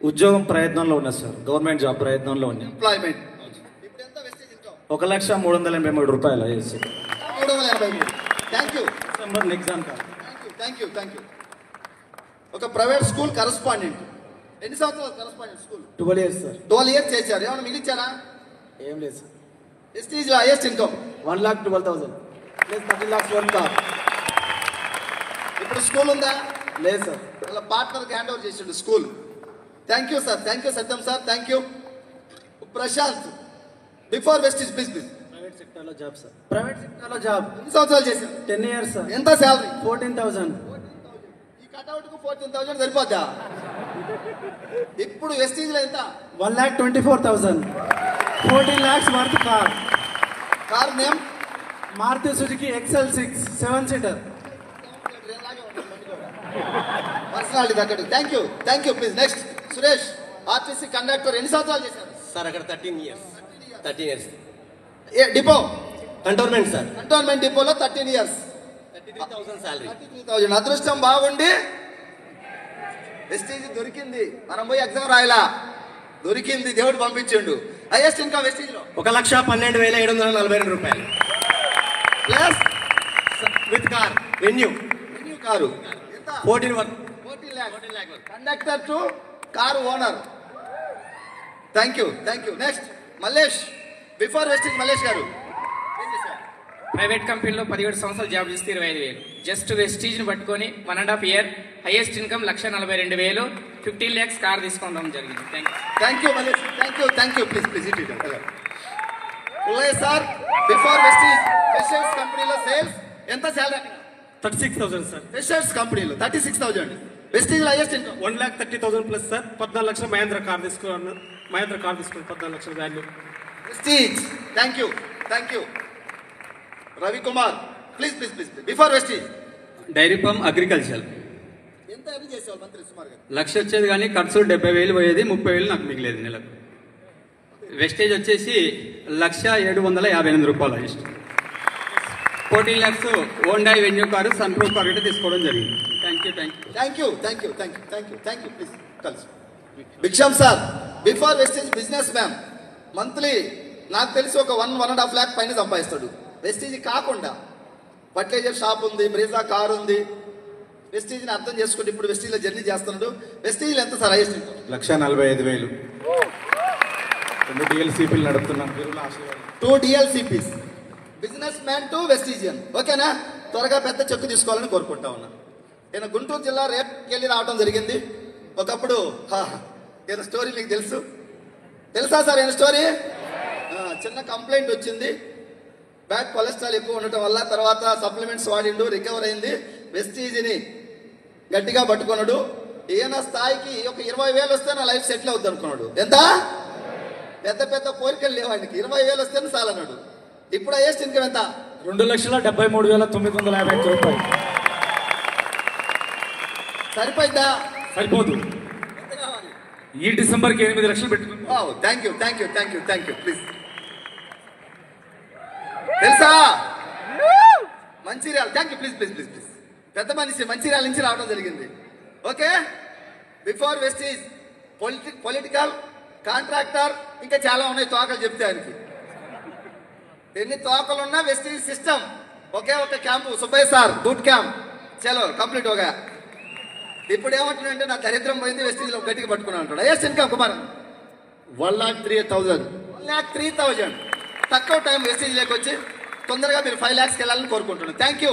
ఉద్యోగం ప్రయత్నంలో ఉన్నా సార్. గవర్నమెంట్ జాబ్ ప్రయత్నంలో ఉన్నా. ఎంప్లాయ్మెంట్. 1,383,000 రూపాయలు అయ్యేసి. 383. Thank you. డిసెంబర్ ఎగ్జామ్ కాదు. Thank you. Thank you. ఒక ప్రైవేట్ స్కూల్ కరస్పాండెంట్. ఎన్ని సంవత్సరాలు correspondent school? 12 years sir. 12 years చేశారు. ఏమైనా మిగిలిచారా? ఏం లేదు సార్. వెస్టీజ్ లో highest income 1,12,000 plus 30 lakhs one car. ఇప్పుడు స్కూల్ ఉందా? లేదు సార్. వాళ్ళ పార్ట్నర్కి హ్యాండ్ ఓవర్ చేసిండు school. Thank you sir. Thank you Satyam sir. Thank you. Prashant. Before Vestige please. Private సెక్టార్లో జాబ్ సార్. ప్రైవేట్ సెక్టార్లో జాబ్. ఎన్ని సంవత్సరాలు చేశారు? 10 years సార్. ఎంత శాలరీ? 14,000. ఈ కట్అవుట్ కు 14,000 సరిపోద్దా? ఇప్పుడు వెస్టీజ్ లో ఎంత? 1,24,000. 14 lakhs worth car. Car name Maruti Suzuki XL6 7-seater. Personality తగ్గట్టు. Thank you. Thank you. Please next Suresh. RTC conductor. ఎన్ని సంవత్సరాలు చేశారు సార్? అక్కడ 13 years. 13 years. Depot cantonment sir. Cantonment డిపోలో 13 years. 33,000 శాలరీ. 33,000. అదృష్టం బాగుండి వెస్టీజ్ దొరికింది. మనం పోయి ఎగ్జామ్ రాయలా, దొరికింది. దేవుడు పంపించిండు. హైయెస్ట్ ఇన్కమ్ వెస్టీజ్ లో 1,12,742 రూపాయలు plus with car. Venue car 14 lakhs. Conductor to car owner. Thank you. Thank you. Next Mallesh. Before Vestige Mallesh గారు ప్రైవేట్ కంపెనీలో 17 సంవత్సరాలు జాబ్ చేస్తే 25,000. జస్ట్ వెస్టీజ్ని పట్టుకొని 1.5 year highest income 1,42,000. 15 lakhs car తీసుకోవడం జరిగింది. Thank you Mallesh. Thank you. Thank you. Please please it Ullaiah sir. Before Vestige freshers కంపెనీలో సేల్స్ ఎంత శాలరీ? 36,000 సార్. ఫ్రెషర్స్ కంపెనీలో 36,000. వెస్టీజ్ లో హైయెస్ట్ ఇన్కమ్ 1,30,000 ప్లస్ సార్. 14 లక్షల మహేంద్ర కార్ తీసుకున్నాను. 14 లక్షల value. Vestige. Thank you. Thank you. Ravikumar please please please. Before Vestige dairy farm, agriculture. ఎంత ఎర్న్ చేసేవాళ్ళు మంత్రి సుమారుగా? 1,00,000 వచ్చేది కానీ ఖర్చు 70,000 పోయేది. 30,000 నాకు మిగిలేదు నెలకు. వెస్టేజ్ వచ్చేసి 1,07,58 రూపాయలు ఇష్టం. 14 lakhs Honda venue car, sun roof car తీసుకోవడం జరిగింది. Thank you. Thank you. Thank you. Thank you. Thank you. Thank you. Thank you. Please కలిసి Bhiksham sir. Before Vestige business man. Monthly నాకు తెలిసి ఒక 1.5 lakh పైన సంపాదిస్తాడు. వెస్టీజ్ కాకుండా ఫర్టిలైజర్ షాప్ ఉంది, బ్రీజా కార్ ఉంది. వెస్టీజ్ని అర్థం చేసుకుంటే ఇప్పుడు వెస్టీజ్లో జర్నీ చేస్తున్నాడు. వెస్టీజ్లో ఎంత సార్ హైయెస్ట్? 1,45,000. 2 DLCPలు నడుపుతున్నాను. 2 DLCPs. Business man to Vestigian. ఓకేనా? త్వరగా పెద్ద చెక్కు తీసుకోవాలని కోరుకుంటా ఉన్నా. నేను గుంటూరు జిల్లా రేపుకి వెళ్ళి రావడం జరిగింది. ఒకప్పుడు ఈయన స్టోరీ మీకు తెలుసా సార్? ఈయన స్టోరీ చిన్న కంప్లైంట్ వచ్చింది. బ్యాక్ కొలెస్ట్రాల్ ఎక్కువ ఉండటం వల్ల తర్వాత సప్లిమెంట్స్ వాడిండు, రికవర్ అయింది. వెస్టీజ్ని గట్టిగా పట్టుకున్నాడు. ఈయన స్థాయికి ఒక 20,000 వస్తే నా లైఫ్ సెటిల్ అవుద్ది అనుకున్నాడు. ఎంత పెద్ద పెద్ద కోరికలు లేవు ఆయనకి. 20,000 వస్తేనే చాలన్నాడు. ఇప్పుడు హైయెస్ట్ ఇన్కమ్ ఎంత? 2,73,950 రూపాయలు. సరిపోయిందా? సరిపోదు. ఈ డిసెంబర్కి 8 లక్షలు పెట్టుకున్నాం. Thank you. Thank you. Thank you. Thank you. Please. తెలుసా Mancherial. Thank you. Please please please please. పెద్ద మనిషి మంచిర్యాల నుంచి రావడం జరిగింది. Okay. Before Vestige political contractor, ఇంకా చాలా ఉన్నాయి తోకలు చెప్తే ఆయనకి. ఎన్ని తోకలున్నా వెస్టీజ్ సిస్టమ్ ఒకే ఒక camp Subbaiah sir boot camp చలో కంప్లీట్ ఒక. ఇప్పుడు ఏమంటున్నాడంటే నా దరిద్రం పోయింది వెస్టీజ్లో గట్టిగా పట్టుకున్నాను అంటాడు. Highest income Kumar 1,03,000. 1,03,000 తక్కువ టైం వెస్టీజ్ లేకొచ్చి తొందరగా మీరు 5 lakhs వెళ్ళాలని కోరుకుంటున్నాను. Thank you.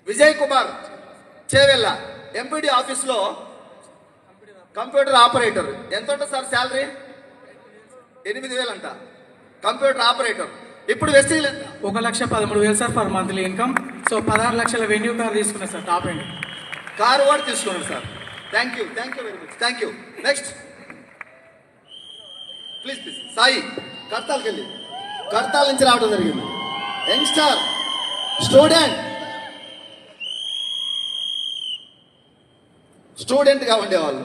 Vijay Kumar Chevella MPD ఆఫీస్లో కంప్యూటర్ ఆపరేటర్. ఎంత ఉంటుంది సార్ శాలరీ? 8,000 అంట కంప్యూటర్ ఆపరేటర్. ఇప్పుడు Vestige 1,13,000 sir per monthly income. So 16 లక్షల వెన్యూ కార్ తీసుకున్నా సార్ టాప్ ఎండ్. కారు కూడా తీసుకున్నాను sir. Thank you very much. Thank you. Next please Sai కర్తాల్కి వెళ్ళి కర్తాల్ నుంచి రావడం జరిగింది. యంగ్స్టర్ స్టూడెంట్ గా ఉండేవాళ్ళు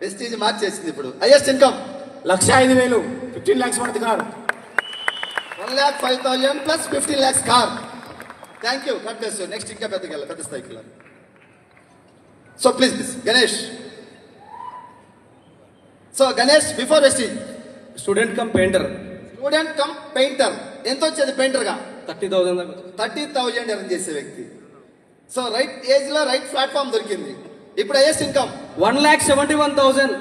వెస్టీజ్ మార్చేసింది. ఇప్పుడు highest income 1,05,000 15 lakhs worth car. 1,05,000 plus 15 lakhs car. Thank you. God bless you. Next ఇంకా పెద్ద స్థాయికి వెళ్ళాలి. So please Ganesh. So Ganesh before Vestige student come painter ఎంత వచ్చేది పెయింటర్ గా? 30,000 ఎర్న్ చేసే వ్యక్తి. సో రైట్ ఏజ్ లో రైట్ ప్లాట్ఫామ్ దొరికింది. ఇప్పుడు highest income 1,71,000.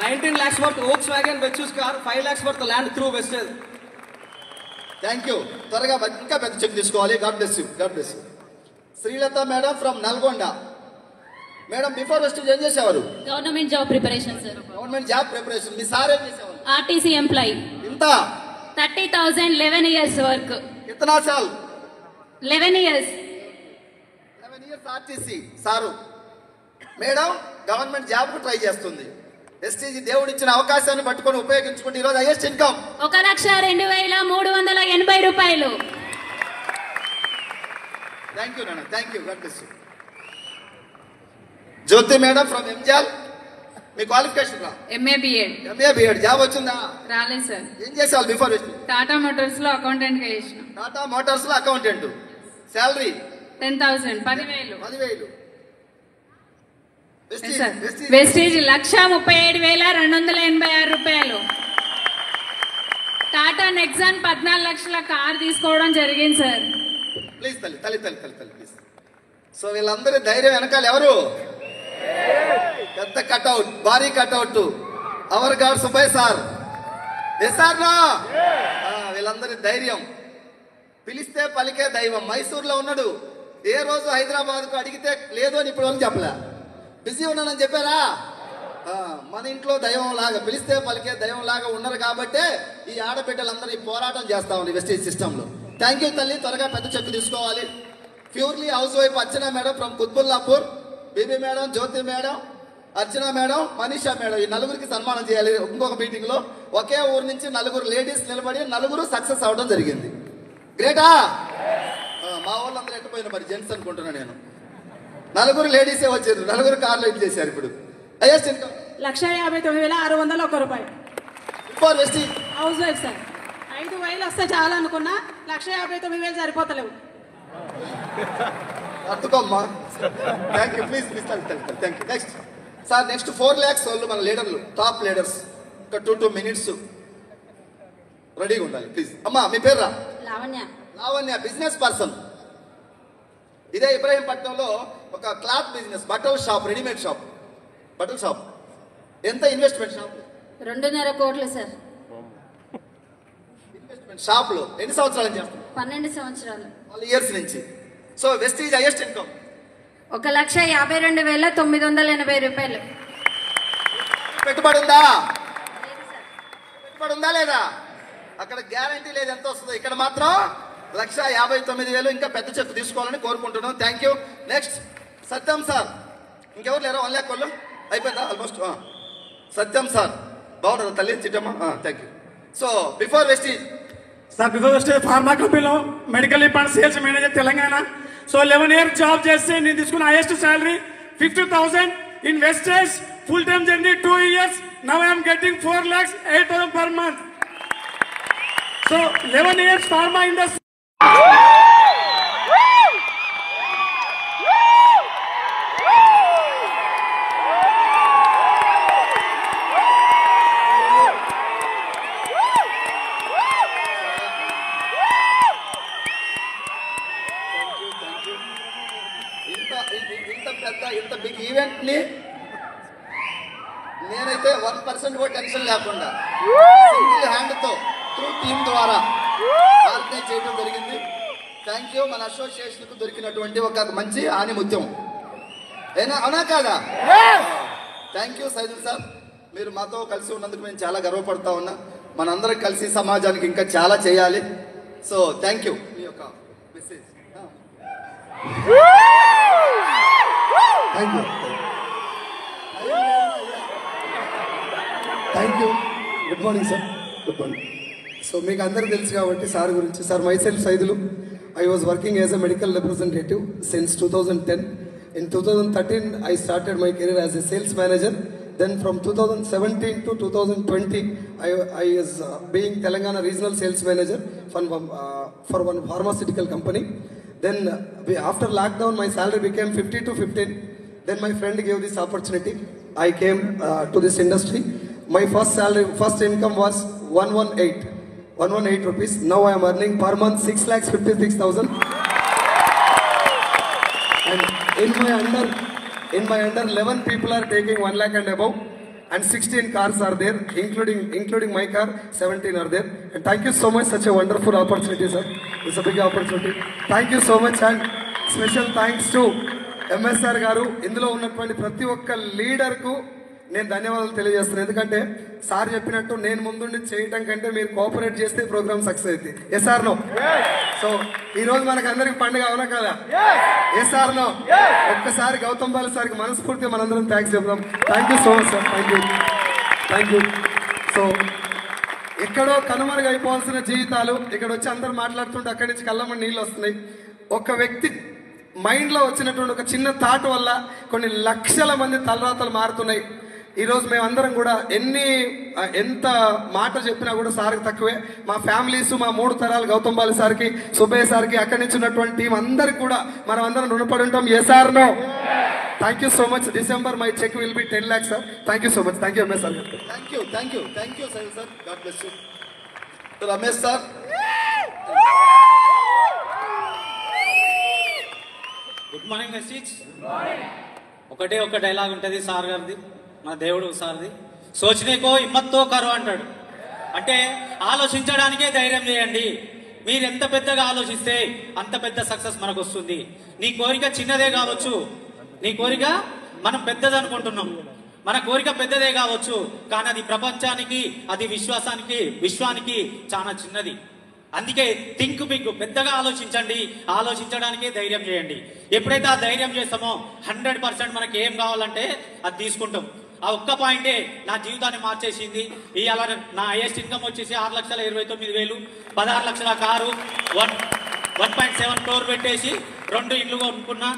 19 lakhs worth Volkswagen Lexus car, 5 lakhs worth land through Vestige. Thank you. త్వరగా ఇంకా పెద్ద చెక్ తీసుకోవాలి. God bless you. Srilatha madam from Nalgonda. Madam before Vestige ఏం చేసేవారు? Government job preparation sir. Government job preparation. మీ సార్ ఏం చేసేవారు? RTC employee. ఇంత 30,000 11 years వర్క్. కితనా సాల్? 11 years. RTC sir. Madam government job కు ట్రై చేస్తుంది. వెస్టీజ్ దేవుడు ఇచ్చిన అవకాశాన్ని పట్టుకొని ఉపయోగించుకుంటే ఈరోజు హైయెస్ట్ ఇన్కమ్ 1,02,380 రూపాయలు. థ్యాంక్ యూ నాన్న. Thank you. God bless you. Jyothi madam from Enjal. మీ క్వాలిఫికేషన్ రా? MA BEd. జాబ్ వచ్చిందా? రాలేదు సార్. ఏం చేసేవాళ్ళు బిఫోర్ వెస్టీజ్? టాటా మోటార్స్ లో అకౌంటెంట్ గా చేసిన. టాటా మోటార్స్ లో అకౌంటెంట్. శాలరీ 10,000 10,000. వెస్టీజ్ 1,37,286 రూపాయలు. టాటా నెక్సాన్ 14 లక్షల కార్ తీసుకోవడం జరిగింది సార్. ప్లీజ్ తల్లి ప్లీజ్. సో వీళ్ళందరి ధైర్యం వెనకాల ఎవరు? పెద్ద కట్అవుట్, భారీ cutout our god Subbaiah sir. వీళ్ళందరి ధైర్యం. పిలిస్తే పలికే దైవం. మైసూర్లో ఉన్నాడు. ఏ రోజు హైదరాబాద్ కు అడిగితే లేదు అని ఇప్పుడు చెప్పలే. బిజీ ఉన్నానని చెప్పారా? మన ఇంట్లో దైవం లాగా పిలిస్తే పలికే దైవం లాగా ఉన్నారు కాబట్టే ఈ ఆడబిడ్డలందరూ ఈ పోరాటం చేస్తా ఉంది వెస్టీజ్ సిస్టమ్ లో. థ్యాంక్ యూ తల్లి. త్వరగా పెద్ద చెక్ తీసుకోవాలి. Purely housewife Archana madam from Quthbullapur. Bibi madam, Jyothi madam, Archana madam, Manisha madam. ఈ నలుగురికి సన్మానం చేయాలి. ఇంకొక మీటింగ్ లో ఒకే ఊరు నుంచి 4 లేడీస్ నిలబడి 4 సక్సెస్ అవడం జరిగింది. గ్రేటా? మా వాళ్ళందరూ ఎట్టిపోయిన మరి జెంట్స్ అనుకుంటున్నా నేను. 4 లేడీసే వచ్చారు. 4 కార్లు ఇది చేశారు. ఇప్పుడు హైయెస్ట్ ఇన్కమ్ 1,59,601 రూపాయలు. Before Vestige house wife sir. 5,000 వస్తే చాలా అనుకున్నా. 1,59,000 సరిపోతలేవు. అర్థకోమ్మా. Thank you. Please thank you. Next sir. Next 4 lakhs వాళ్ళు మన లీడర్లు, టాప్ లీడర్స్. ఒక 2 minutes రెడీగా ఉండాలి ప్లీజ్. అమ్మా మీ పేరు రా? లావణ్య. Business person. ఇదే ఇబ్రాహీంపట్నంలో ఒక క్లాత్ బిజినెస్, బట్టల షాప్, రెడీమేడ్ షాప్, బట్టల షాప్. ఎంత ఇన్వెస్ట్మెంట్ షాప్? 2.5 కోట్లు సార్. ఇన్వెస్ట్మెంట్ షాప్ లో ఎన్ని సంవత్సరాలు చేస్తారు? 12 సంవత్సరాలు. 12 years నుంచి. సో వెస్టీజ్ హైయెస్ట్ ఇన్కమ్ 1,52,980 రూపాయలు. పెట్టుబడి ఉందా లేదా? అక్కడ గ్యారంటీ లేదు ఎంత వస్తుందో. ఇక్కడ మాత్రం 1,59,000. ఇంకా పెద్ద చెక్ తీసుకోవాలని కోరుకుంటున్నాం. Thank you. Next Satyam sir. ఇంకెవరు లేరా? 1 lakh వాళ్ళు అయిపోయిందా? ఆల్మోస్ట్. సత్యం సార్ బాగుంటారు తల్లి Chittamma. Thank you. So before Vestige pharma కంపెనీలో medical department sales manager Telangana. So 11 years job చేస్తే నేను తీసుకున్న highest salary 50,000 in Vestige. Full time journey 2 years. Now I'm getting 4,08,000 per month. So 11 years pharma industry. Event ని నేనైతే 1% కూడా టెన్షన్ లేకుండా సింగిల్ హ్యాండ్ తో త్రూ టీమ్ ద్వారా ఆర్గనైజ్ చేయడం జరిగింది. థ్యాంక్ యూ మన అసోసియేషన్ కు దొరికినటువంటి ఒక మంచి ఆనిముత్యం. అవునా కాదా? థ్యాంక్ యూ సైదుల్ సార్, మీరు మాతో కలిసి ఉన్నందుకు మేము చాలా గర్వపడతా ఉన్నా. మనందరం కలిసి సమాజానికి ఇంకా చాలా చేయాలి. So thank you. మీ యొక్క message. Thank you. Thank you. Good morning sir. Good morning. So మీకు అందరికీ తెలుసు కాబట్టి సార్ గురించి. Sir myself Saidulu. I was working as a medical representative since 2010. In 2013, I started my career as a sales manager. Then from 2017 to 2020, I was being Telangana regional sales manager for one pharmaceutical company. Then after lockdown, my salary became 50 to 15. Then my friend gave this opportunity. I came to this industry. My first income was 118 rupees. Now I am earning per month 6,56,000. And in my under 11 people are taking 1 lakh and above, and 16 cars are there, including my car, 17 are there. And thank you so much, such a wonderful opportunity, sir. It's a big opportunity. Thank you so much, and special thanks to MSR garu. ఇందులో ఉన్నటువంటి ప్రతి ఒక్క లీడర్ కు నేను ధన్యవాదాలు తెలియజేస్తున్నాను. ఎందుకంటే సార్ చెప్పినట్టు నేను ముందుండి చేయటం కంటే మీరు కోఆపరేట్ చేస్తే ప్రోగ్రామ్ సక్సెస్ అవుతుంది. SR no? సో ఈ రోజు మనకు అందరికి పండుగ అవునా కదా? SR no? ఒక్కసారి గౌతమ్ బాల సార్కి మనస్ఫూర్తిగా మనందరం థ్యాంక్స్ చెప్దాం. Thank you so much sir. Thank you. So ఎక్కడో కనుమరుగైపోవాల్సిన జీవితాలు ఇక్కడ వచ్చి అందరూ మాట్లాడుతుంటే అక్కడి నుంచి కళ్ళమ్మ నీళ్ళు వస్తున్నాయి. ఒక వ్యక్తి మైండ్లో వచ్చినటువంటి ఒక చిన్న థాట్ వల్ల కొన్ని లక్షల మంది తలరాతలు మారుతున్నాయి. ఈరోజు మేమందరం కూడా ఎంత మాట చెప్పినా కూడా సార్కి తక్కువే. మా ఫ్యామిలీస్, మా 3 తరాలు గౌతమ్ బాలి సార్కి, సుబ్బయ్య సార్కి, అక్కడి నుంచి ఉన్నటువంటి టీం అందరికి కూడా మనం అందరం రుణపడి ఉంటాం. SR no? Thank you so much. December my check will be 10 lakhs sir. Thank you so much. Thank you MS sir. Thank you sir. God bless you. Ramesh sir. Good morning message. ఒకటే ఒక డైలాగ్ ఉంటుంది సార్ గారిది, మా దేవుడు సార్ది. సోచనేకో హిమ్మత్తో కరో అంటాడు. అంటే ఆలోచించడానికే ధైర్యం చేయండి. మీరు ఎంత పెద్దగా ఆలోచిస్తే అంత పెద్ద సక్సెస్ మనకు వస్తుంది. నీ కోరిక చిన్నదే కావచ్చు, నీ కోరిక మనం పెద్దది అనుకుంటున్నాం, మన కోరిక పెద్దదే కావచ్చు, కానీ అది ప్రపంచానికి, అది విశ్వానికి చాలా చిన్నది. అందుకే థింక్ బిగ్, పెద్దగా ఆలోచించండి, ఆలోచించడానికే ధైర్యం చేయండి. ఎప్పుడైతే ఆ ధైర్యం చేస్తామో 100% మనకి ఏం కావాలంటే అది తీసుకుంటాం. ఆ ఒక్క పాయింటే నా జీవితాన్ని మార్చేసింది. ఇవాళ నా హైయెస్ట్ ఇన్కమ్ వచ్చేసి 6,29,000, 16 లక్షల కారు, 1.7 crore పెట్టేసి 2 ఇళ్ళు కొనుక్కున్నా.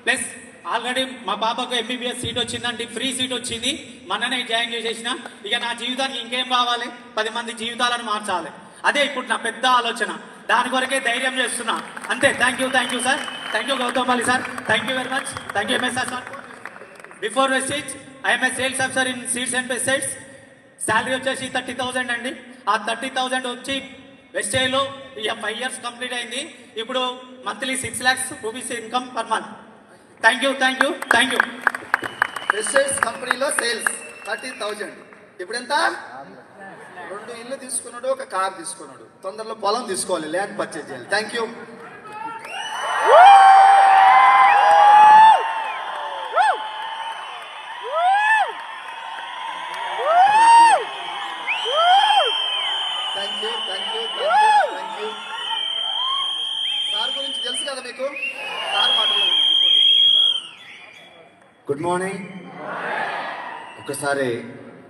ప్లస్ ఆల్రెడీ మా పాపకు MBBS సీట్ వచ్చిందండి, ఫ్రీ సీట్ వచ్చింది, మొన్ననే జాయిన్ చేసేసిన. ఇక నా జీవితానికి ఇంకేం కావాలి? 10 మంది జీవితాలను మార్చాలి. అదే ఇప్పుడు నా పెద్ద ఆలోచన. దాని కొరకే ధైర్యం చేస్తున్నా అంతే. Thank you sir. Thank you Gautam Bali sir. Thank you very much. Thank you MSR sir. Before Vestige I'm a sales officer in seeds and pesticides. Salary వచ్చేసి 30,000 అండి. ఆ 30,000 వచ్చి వెస్టేజ్లో 5 years కంప్లీట్ అయింది. ఇప్పుడు monthly 6 lakhs rupees income per month. Thank you. Vestige కంపెనీలో సేల్స్ 30,000. ఇప్పుడు ఎంత? 2 ఇళ్ళు తీసుకున్నాడు, ఒక కార్ తీసుకున్నాడు. తొందరలో పొలం తీసుకోవాలి, ల్యాండ్ పర్చేజ్ చేయాలి. Thank you. సార్ గురించి తెలుసు కదా మీకు? సార్ మాటలు. Good morning. ఒకసారి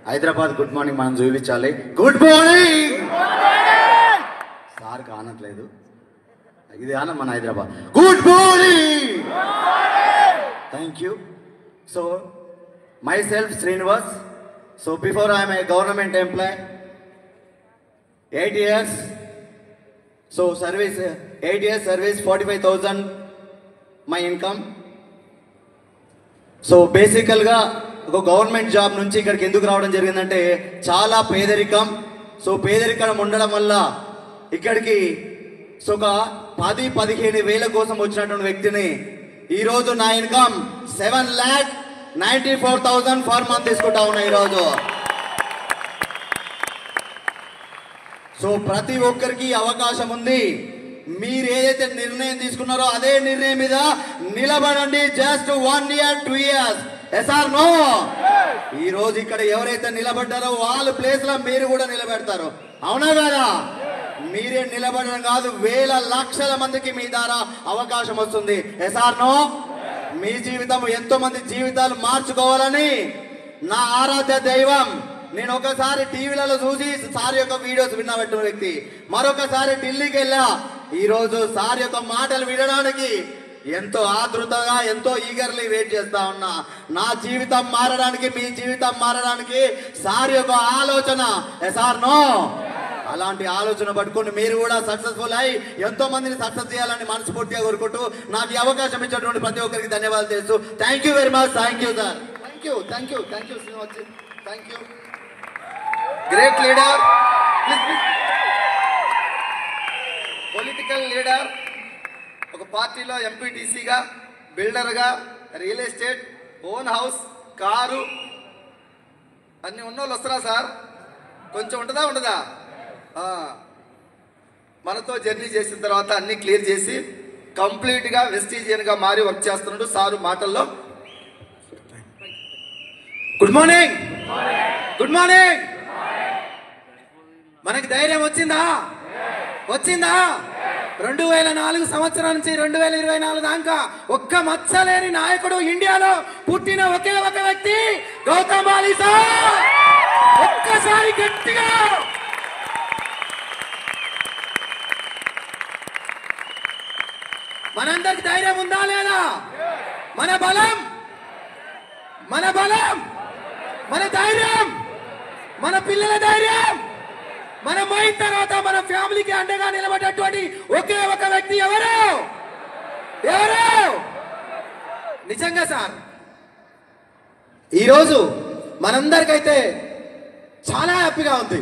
హైదరాబాద్ గుడ్ మార్నింగ్ మనం చూపించాలి. Good morning. సార్కి ఆనట్లేదు, ఇది ఆన మన Hyderabad. Good morning. Thank you. So myself Srinivas. So before I'm a government employ, 8 years. So service 8 years service, 45,000 my income. సో బేసికల్గా ఒక గవర్నమెంట్ జాబ్ నుంచి ఇక్కడికి ఎందుకు రావడం జరిగిందంటే చాలా పేదరికం. సో పేదరికం ఉండడం వల్ల ఇక్కడికి సో ఒక 10-15 వేల కోసం వచ్చినటువంటి వ్యక్తిని ఈరోజు నా ఇన్కమ్ 7 lakh 94,000 ఫర్ మంత్ తీసుకుంటా ఉన్నా ఈరోజు. సో ప్రతి ఒక్కరికి అవకాశం ఉంది. మీరు ఏదైతే నిర్ణయం తీసుకున్నారో అదే నిర్ణయం మీద నిలబడండి. Just 1 year 2 years. Yes or no? ఈ రోజు ఇక్కడ ఎవరైతే నిలబడ్డారో వాళ్ళ ప్లేస్ లో మీరు కూడా నిలబెడతారు. అవునా కదా? మీరే నిలబడడం కాదు, వేల లక్షల మందికి మీ ద్వారా అవకాశం వస్తుంది. Yes or no? మీ జీవితం ఎంతో మంది జీవితాలు మార్చుకోవాలని నా ఆరాధ్య దైవం. నేను ఒకసారి టీవీలలో చూసి సార్ యొక్క వీడియోస్ విన్నబట్టిన వ్యక్తి, మరొకసారి ఢిల్లీకి వెళ్ళా. ఈ రోజు సార్ యొక్క మాటలు వినడానికి ఎంతో ఆతృతగా, ఎంతో ఈగర్లీ వెయిట్ చేస్తా ఉన్నా. నా జీవితం మారడానికి, మీ జీవితం మారడానికి సార్ యొక్క ఆలోచన. Yes or no? అలాంటి ఆలోచన పట్టుకుని మీరు కూడా సక్సెస్ఫుల్ అయి ఎంతో మందిని సక్సెస్ చేయాలని మనస్ఫూర్తిగా కోరుకుంటూ నాకు ఈ అవకాశం ఇచ్చినటువంటి ప్రతి ఒక్కరికి ధన్యవాదాలు తెలుసు. Thank you very much. Thank you sir. Thank you Srinivas. Thank you. Great leader, political leader, ఒక పార్టీలో ఎంపీటీసీగా, బిల్డర్గా, real estate, own house, car అన్ని ఉన్నోళ్ళు వస్తారా సార్? కొంచెం ఉండదా? మనతో జర్నీ చేసిన తర్వాత అన్ని క్లియర్ చేసి కంప్లీట్గా వెస్టీజియన్గా మారి వర్క్ చేస్తున్నాడు సారు మాటల్లో. Good morning. Good morning. మనకి ధైర్యం వచ్చిందా? 2004 సంవత్సరం నుంచి 2024 దాకా ఒక్క మచ్చలేని నాయకుడు ఇండియాలో పుట్టిన ఒకే ఒక వ్యక్తి గౌతమ్ బాలిసా. ఒక్కసారి గట్టిగా మనందరికి ధైర్యం ఉందా లేదా? మన బలం, మన ధైర్యం, మన పిల్లల ధైర్యం, మన మైండ్ తర్వాత మన ఫ్యామిలీకి అండగా నిలబడ్డటువంటి ఒకే ఒక వ్యక్తి ఎవరు? నిజంగా సార్, ఈరోజు మనందరికైతే చాలా హ్యాపీగా ఉంది.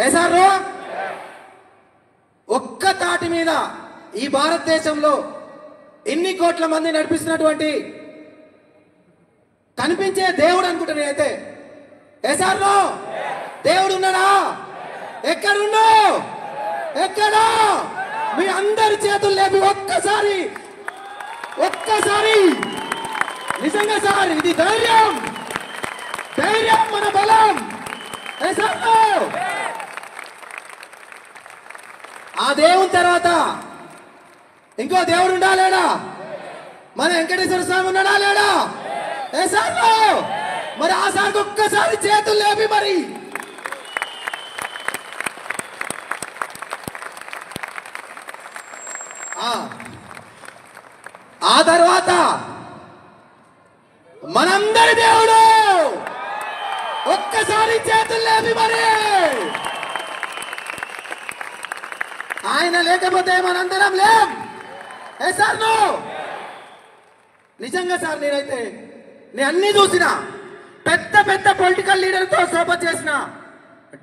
ఏ సార్? ఒక్క తాటి మీద ఈ భారతదేశంలో ఎన్ని కోట్ల మంది నడిపిస్తున్నటువంటి కనిపించే దేవుడు అనుకుంటా నేనైతే. ఏ సార్? దేవుడు ఉన్నాడా? ఎక్కడా? మీ అందరి చేతులు లేపి ఒక్కసారి నిజంగా సార్, ఇది ధైర్యం, మన బలం. ఆ దేవుని తర్వాత ఇంకో దేవుడు ఉండా లేడా? మన వెంకటేశ్వర స్వామి ఉన్నాడా లేడా? మరి ఆ సార్కి ఒక్కసారి చేతులు లేపి మరి ఆ తర్వాత మనందరి దేవుడు ఒక్కసారి చేతులు లేపి మరి ఆయన లేకపోతే మనందరం లేం. సార్ నిజంగా సార్, నేను అన్ని చూసిన పెద్ద పొలిటికల్ లీడర్తో సోపత్ చేసిన.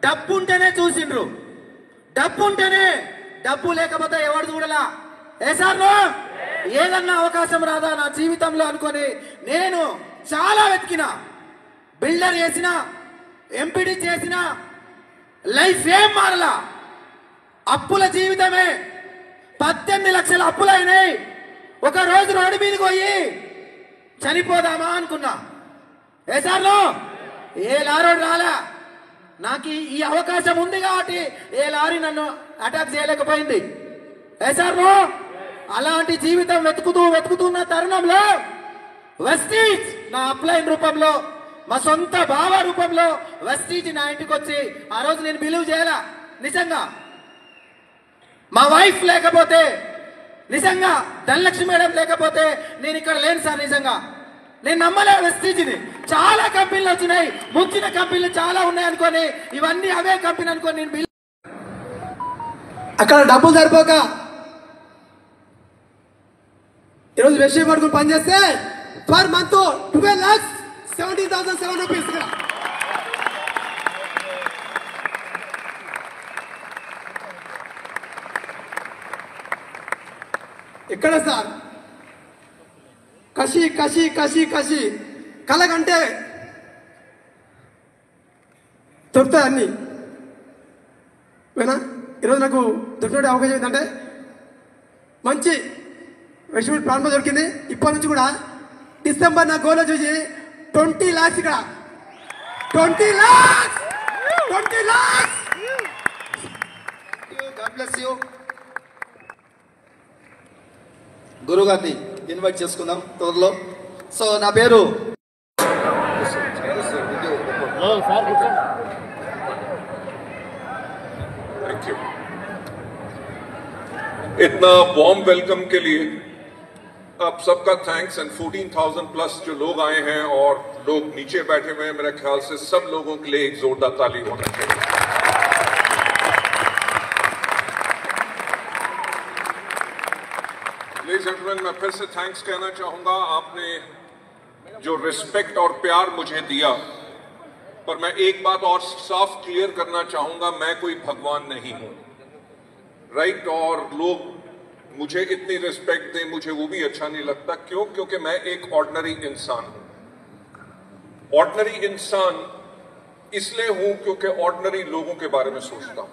డబ్బు ఉంటేనే చూసిండ్రు, డబ్బు లేకపోతే ఎవరు చూడలా. సార్ ఏదన్నా అవకాశం రాదా నా జీవితంలో అనుకొని నేను చాలా వెతికిన. బిల్డర్ చేసిన, ఎంపీడీ చేసిన, లైఫ్ ఏం మారలా. అప్పుల జీవితమే. 18 లక్షల అప్పులు అయినాయి. ఒక రోజు రోడ్డు మీదకి పోయి చనిపోదామా అనుకున్నా. సార్ ఏ లారీ రాలా. నాకు ఈ అవకాశం ఉంది కాబట్టి ఏ లారీ నన్ను అటాక్ చేయలేకపోయింది. సార్ అలాంటి జీవితం వెతుకుతున్న తరుణంలో వెస్టీజ్ నా అప్లైన్ రూపంలో, మా సొంత బావ రూపంలో వెస్టీజ్ నా ఇంటికి వచ్చి ఆ రోజు నేను బిలీవ్ చేయాల. నిజంగా మా వైఫ్ లేకపోతే, నిజంగా ధనలక్ష్మి మేడం లేకపోతే నేను ఇక్కడ లేను సార్. నిజంగా నేను నమ్మలే వెస్టీజ్ని. చాలా కంపెనీలు వచ్చినాయి, ముంచిన కంపెనీలు చాలా ఉన్నాయి అనుకోని, ఇవన్నీ అవే కంపెనీ అనుకోని నేను అక్కడ డబ్బులు సరిపోక ఈరోజు వెస్టీజ్ పడుకుని పనిచేస్తే పర్ మంత్ 12,70,700 రూపీస్. ఇక్కడ సార్ కసి కలగంటే దొరుకుతాయి అన్ని వేనా ఈరోజు నాకు దొరికిన అవకాశం ఏంటంటే మంచి వెజిటబుల్ ప్లాన్ దొరికింది. ఇప్పటి నుంచి కూడా డిసెంబర్ నా గోల్ చూసి 20 lakhs ఇక్కడ 20 lakhs గాడ్ బ్లెస్ యూ. గురువు గారిని ఇన్వైట్ చేసుకుందాం త్వరలో. సో నా పేరు थैंक यू. इतना वार्म वेलकम के लिए आप सबका थैंक्स एंड 14,000 प्लस जो लोग आए हैं और लोग नीचे बैठे हुए हैं, मेरे ख्याल से सब लोगों के लिए एक जोरदार ताली होना चाहिए. लेडीज एंड जेंटलमैन, मैं फिर से थैंक्स कहना चाहूंगा. आपने जो रिस्पेक्ट और प्यार मुझे दिया, पर मैं एक बात और साफ क्लियर करना चाहूंगा, मैं कोई भगवान नहीं हूं, राइट? और लोग मुझे इतनी रिस्पेक्ट दें, मुझे वो भी अच्छा नहीं लगता. क्यों? क्योंकि मैं एक ऑर्डिनरी इंसान हूं. ऑर्डिनरी इंसान इसलिए हूं क्योंकि ऑर्डिनरी लोगों के बारे में सोचता हूं.